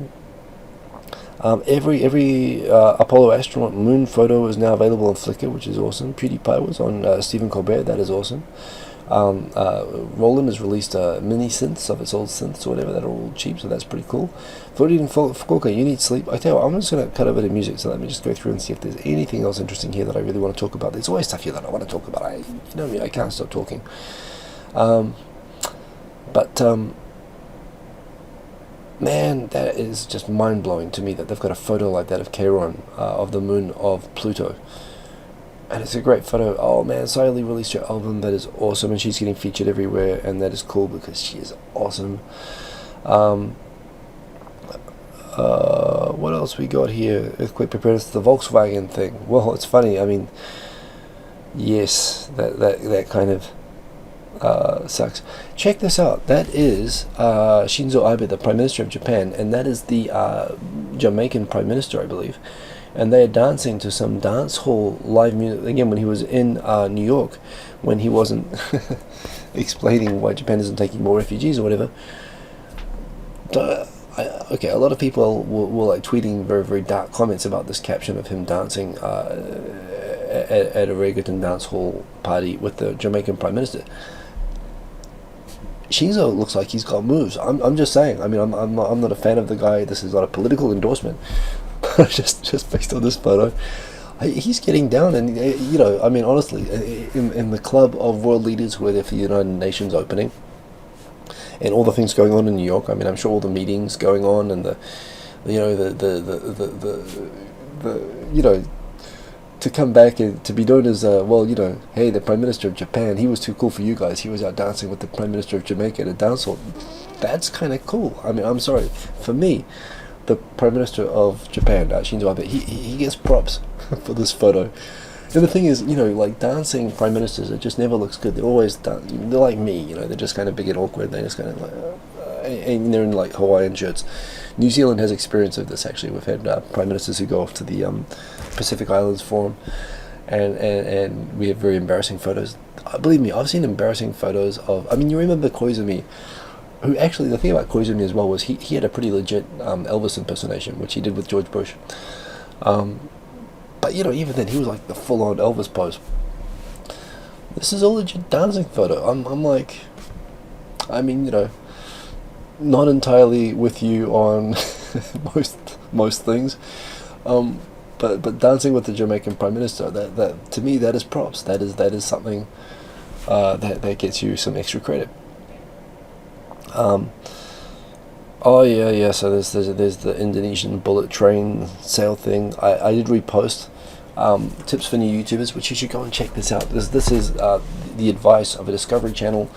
Every Apollo astronaut moon photo is now available on Flickr, which is awesome. PewDiePie was on Stephen Colbert. That is awesome. Roland has released mini synths of its old synths or whatever that are all cheap, so that's pretty cool. Flirting Fukuoka, you need sleep. I tell you what, I'm just going to cut over to music, so let me just go through and see if there's anything else interesting here that I really want to talk about. There's always stuff here that I want to talk about. You know me, I can't stop talking. Man, that is just mind-blowing to me that they've got a photo like that of Charon, of the moon of Pluto. And it's a great photo. Oh man, Sayali released her album. That is awesome, and she's getting featured everywhere, and that is cool because she is awesome. What else we got here? Earthquake preparedness, the Volkswagen thing. Well, it's funny. I mean, yes, that kind of sucks. Check this out. That is Shinzo Abe, the Prime Minister of Japan, and that is the Jamaican Prime Minister, I believe. And they are dancing to some dance hall live music, again, when he was in New York, when he wasn't explaining why Japan isn't taking more refugees or whatever. Okay, a lot of people were like tweeting very, very dark comments about this caption of him dancing at a reggaeton dance hall party with the Jamaican Prime Minister. Shinzo looks like he's got moves. I'm just saying. I mean, I'm not a fan of the guy. This is not a political endorsement. just based on this photo, he's getting down, and you know, I mean, honestly, in the club of world leaders who are there for the United Nations opening, and all the things going on in New York. I mean, I'm sure all the meetings going on, and the you know, to come back and to be known as well, you know, hey, the Prime Minister of Japan, he was too cool for you guys. He was out dancing with the Prime Minister of Jamaica at a dance hall. That's kind of cool. I mean, I'm sorry, for me, the Prime Minister of Japan, Shinzo Abe, he gets props for this photo. And the thing is, you know, like dancing prime ministers, it just never looks good. They're always they're like me, you know, they're just kind of big and awkward. They just kind of like, and they're in like Hawaiian shirts. New Zealand has experience of this actually. We've had prime ministers who go off to the Pacific Islands Forum, and we have very embarrassing photos. Believe me, I've seen embarrassing photos of. I mean, you remember Koizumi, who actually, the thing about Koizumi as well was he had a pretty legit Elvis impersonation, which he did with George Bush. But you know, even then, he was like the full-on Elvis pose. This is a legit dancing photo. I'm like, I mean, you know, not entirely with you on most things, but dancing with the Jamaican Prime Minister, that to me, that is props. That is something that gets you some extra credit. Oh yeah. So there's the Indonesian bullet train sale thing. I did repost tips for new YouTubers, which you should go and check this out. This is the advice of a Discovery Channel,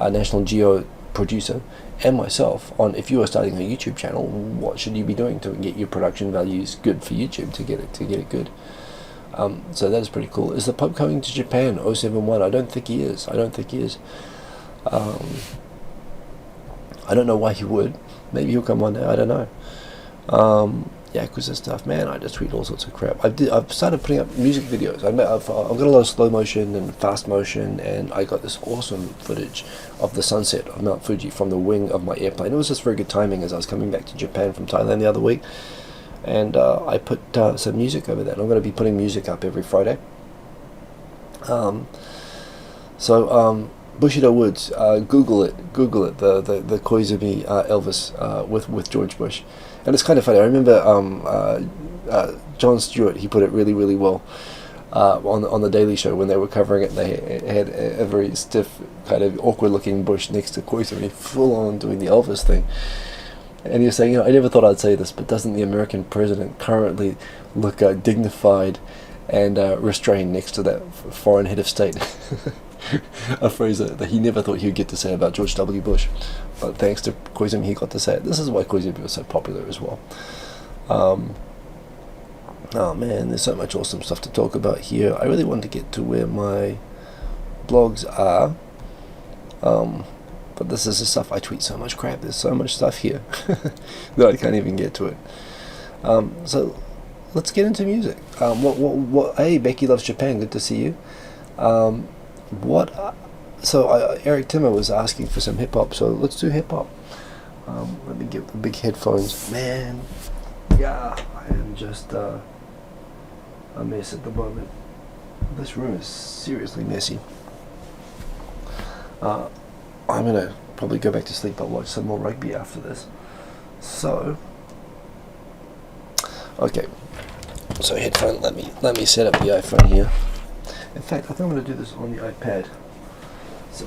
National Geo producer, and myself on if you are starting a YouTube channel, what should you be doing to get your production values good for YouTube to get it good. So that is pretty cool. Is the Pope coming to Japan? 071. I don't think he is. I don't know why he would. Maybe he'll come one day. I don't know. Yakuza stuff, man. I just tweet all sorts of crap. I've started putting up music videos. I've got a lot of slow motion and fast motion, and I got this awesome footage of the sunset of Mount Fuji from the wing of my airplane. It was just very good timing as I was coming back to Japan from Thailand the other week, and I put some music over that. I'm going to be putting music up every Friday. Bushido Woods, Google it, the Koizumi Elvis with George Bush. And it's kind of funny. I remember Jon Stewart, he put it really, really well on the Daily Show when they were covering it. They had a very stiff, kind of awkward-looking Bush next to Koizumi, full on doing the Elvis thing. And he was saying, you know, I never thought I'd say this, but doesn't the American president currently look dignified and restrained next to that foreign head of state. A phrase that he never thought he would get to say about George W. Bush, but thanks to Koizumi he got to say it. This is why Koizumi was so popular as well. Oh man, there's so much awesome stuff to talk about here. I really want to get to where my blogs are, but this is the stuff I tweet so much crap. There's so much stuff here that I can't even get to it. So let's get into music. Hey, Becky Loves Japan, good to see you. Eric Timmer was asking for some hip hop, so let's do hip hop. Let me get the big headphones. Man, yeah, I am just a mess at the moment. This room is seriously messy. I'm gonna probably go back to sleep. I'll watch some more rugby after this. So, okay. So headphone. Let me set up the iPhone here. In fact, I think I'm gonna do this on the iPad. So,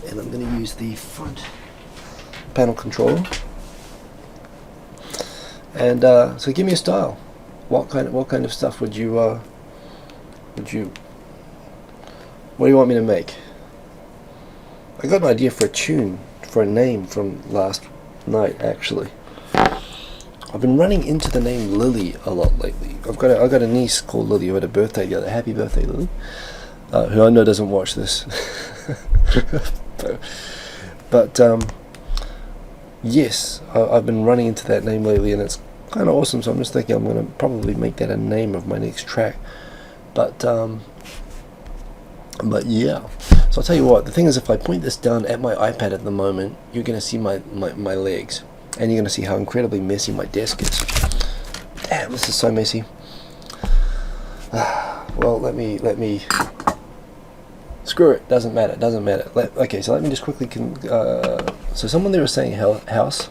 and I'm gonna use the front panel controller. And so, give me a style. What kind of stuff what do you want me to make? I got an idea for a tune, for a name from last night actually. I've been running into the name Lily a lot lately. I've got a niece called Lily who had a birthday the other. Happy birthday, Lily. Who I know doesn't watch this. but yes, I've been running into that name lately, and it's kind of awesome. So I'm just thinking I'm going to probably make that a name of my next track. But yeah. So I'll tell you what. The thing is, if I point this down at my iPad at the moment, you're going to see my legs. And you're going to see how incredibly messy my desk is. Damn, this is so messy. Well, let me. Screw it. Doesn't matter. Okay, so let me just quickly. So someone there was saying house.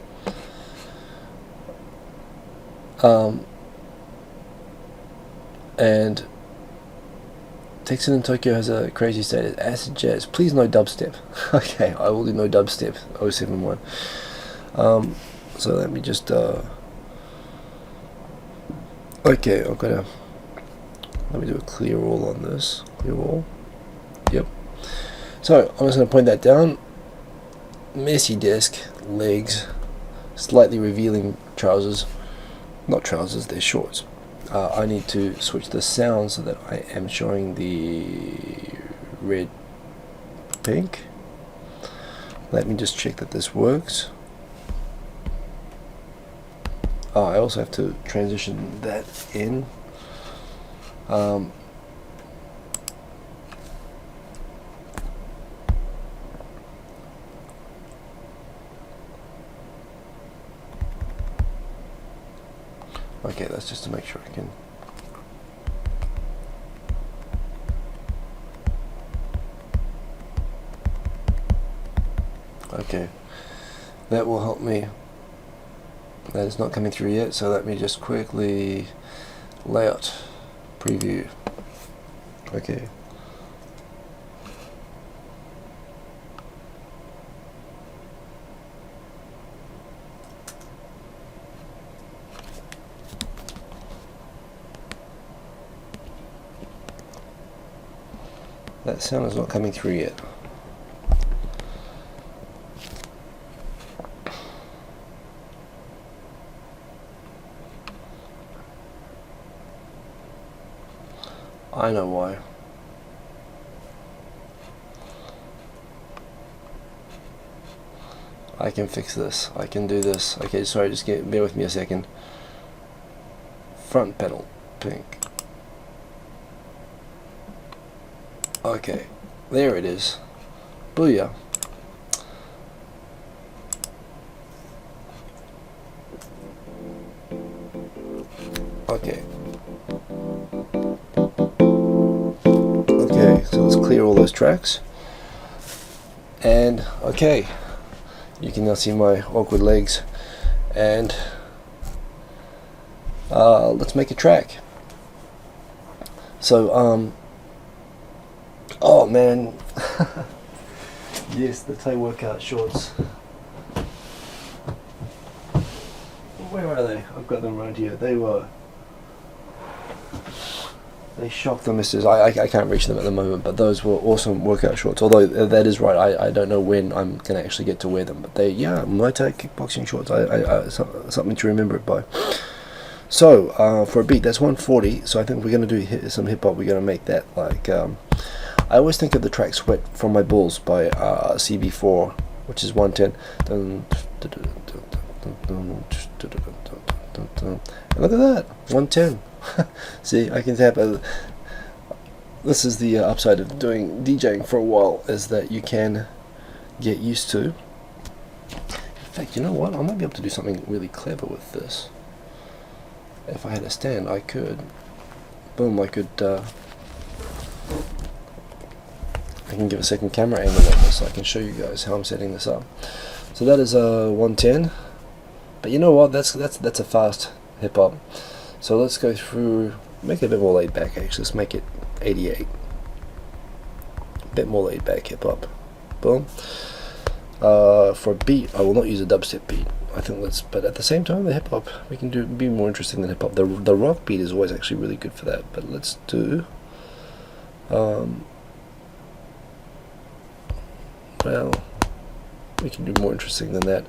And Texan in Tokyo has a crazy status. Acid jazz. Please no dubstep. Okay, I will do no dubstep. 071. So let me just okay, let me do a clear all on this. Clear all. Yep. So I'm just going to point that down. Messy desk, legs, slightly revealing trousers. Not trousers, they're shorts. I need to switch the sound so that I am showing the red, pink. Let me just check that this works. I also have to transition that in. Okay, that's just to make sure I can. Okay, that will help me. That is not coming through yet, so let me just quickly layout preview. Okay. That sound is not coming through yet. I know why. I can fix this. I can do this. Okay, sorry, just bear with me a second. Front panel, pink. Okay, there it is. Booyah. Okay. Okay, so let's clear all those tracks. And, okay. You can now see my awkward legs. And let's make a track. So, oh man. Yes, the Thai workout shorts. Where are they? I've got them around here. They shocked the missus. I can't reach them at the moment, but those were awesome workout shorts. Although that is right, I don't know when I'm gonna actually get to wear them. But Muay Thai kickboxing shorts. Something to remember it by. So for a beat, that's 140. So I think we're gonna do some hip hop. We're gonna make that like. I always think of the track "Sweat from My Balls" by CB4, which is 110. And look at that, 110. See, I can tap. This is the upside of doing DJing for a while, is that you can get used to. In fact, you know what? I might be able to do something really clever with this. If I had a stand, I could. Boom! I could. I can give a second camera angle on this, so I can show you guys how I'm setting this up. So that is 110. But you know what? That's a fast hip hop. So let's go through, make it a bit more laid back actually. Let's make it 88. A bit more laid back hip hop. Boom. For a beat, I will not use a dubstep beat. I think but at the same time, the hip hop we can be more interesting than hip hop. The rock beat is always actually really good for that. But let's do. Well, we can do more interesting than that.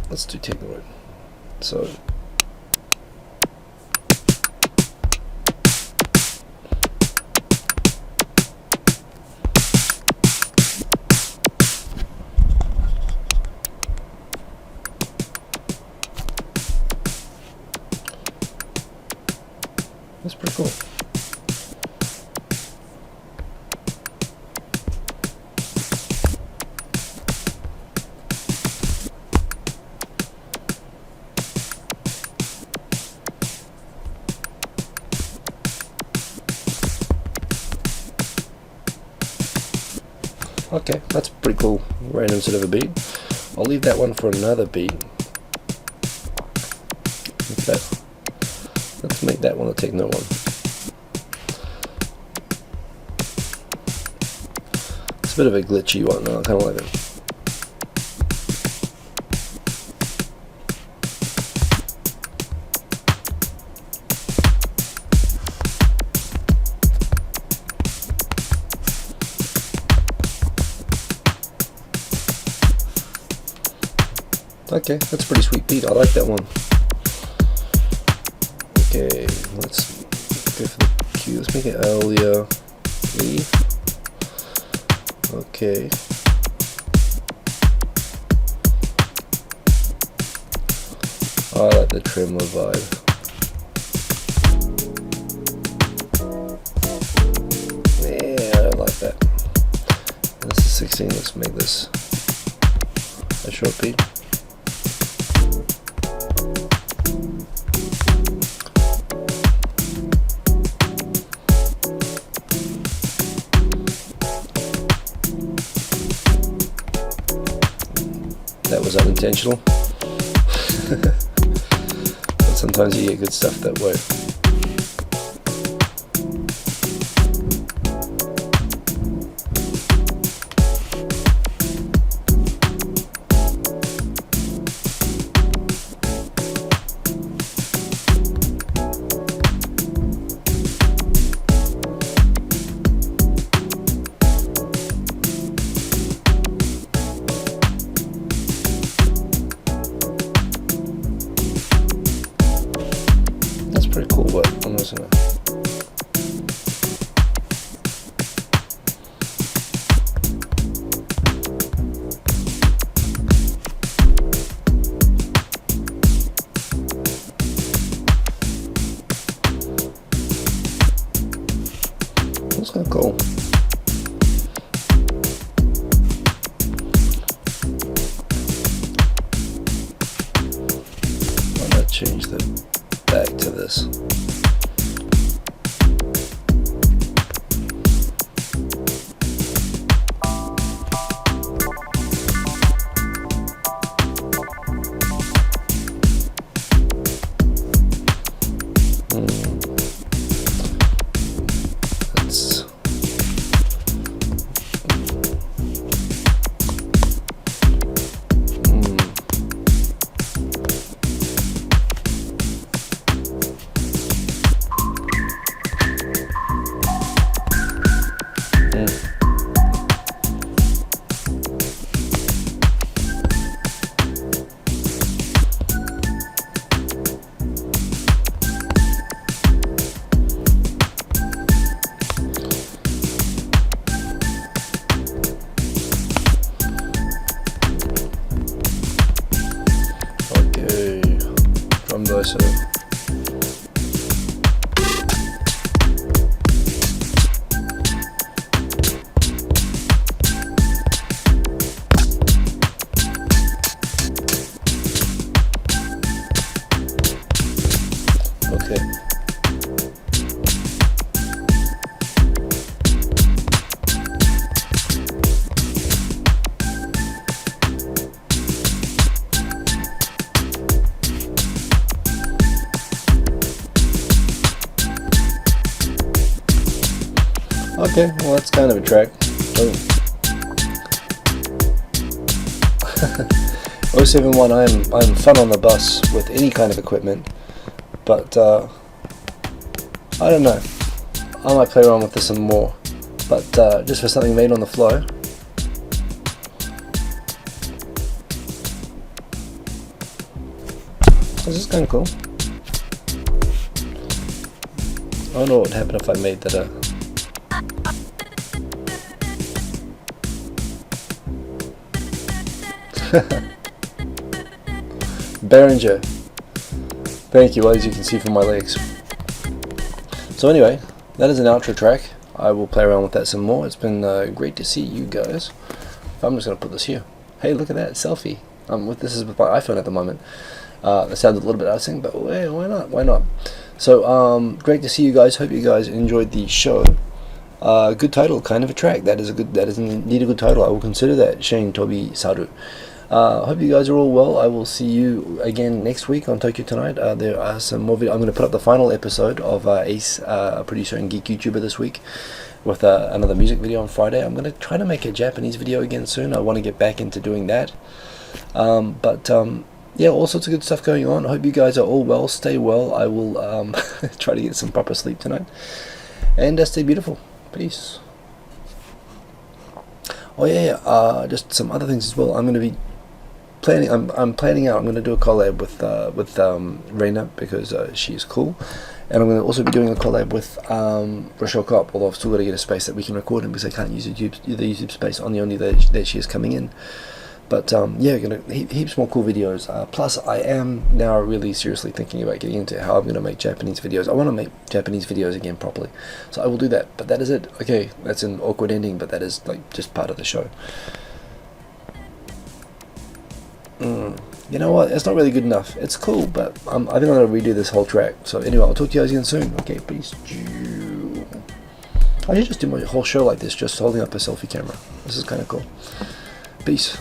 Let's do techno. So that's pretty cool. Okay, that's pretty cool, random sort of a beat. I'll leave that one for another beat. Okay. Let's make that one a techno one. It's a bit of a glitchy one, I kind of like it. Okay, that's a pretty sweet beat. I like that one. Okay, let's go for the Q. Let's make it earlier. E. Okay. I like the tremolo vibe. Yeah, I like that. This is 16. Let's make this a short beat. That was unintentional. But sometimes you get good stuff that way. Pretty cool, but I'm just gonna. That's kind of cool. I'm gonna change the back to this. though, so. Okay. Okay, well that's kind of a track. Oh. 071, I'm fun on the bus with any kind of equipment, but I don't know. I might play around with this some more, but just for something made on the fly. This is kind of cool. I don't know what would happen if I made that Behringer. Thank you, as you can see from my legs. So anyway, that is an outro track. I will play around with that some more. It's been great to see you guys. I'm just going to put this here. Hey, look at that, selfie. This is with my iPhone at the moment. That sounded a little bit out but why not? Why not? So great to see you guys. Hope you guys enjoyed the show. Good title, kind of a track. That is indeed a good title. I will consider that. Shane Tobi Saru. Hope you guys are all well. I will see you again next week on Tokyo Tonight. There are some more videos. I'm going to put up the final episode of Ace, a producer and geek YouTuber this week, with another music video on Friday. I'm going to try to make a Japanese video again soon. I want to get back into doing that. Yeah, all sorts of good stuff going on. I hope you guys are all well. Stay well. I will try to get some proper sleep tonight. And stay beautiful. Peace. Oh yeah, just some other things as well. I'm going to be planning. I'm planning out. I'm going to do a collab with Reina, because she is cool, and I'm going to also be doing a collab with Rochelle Kopp. Although I've still got to get a space that we can record in, because I can't use the YouTube space on the only day that she is coming in. But yeah, gonna heaps more cool videos. Plus, I am now really seriously thinking about getting into how I'm going to make Japanese videos. I want to make Japanese videos again properly, so I will do that. But that is it. Okay, that's an awkward ending, but that is like just part of the show. You know what? It's not really good enough. It's cool, but I think I'm going to redo this whole track. So anyway, I'll talk to you guys again soon. Okay, peace. I should just do my whole show like this, just holding up a selfie camera. This is kind of cool. Peace.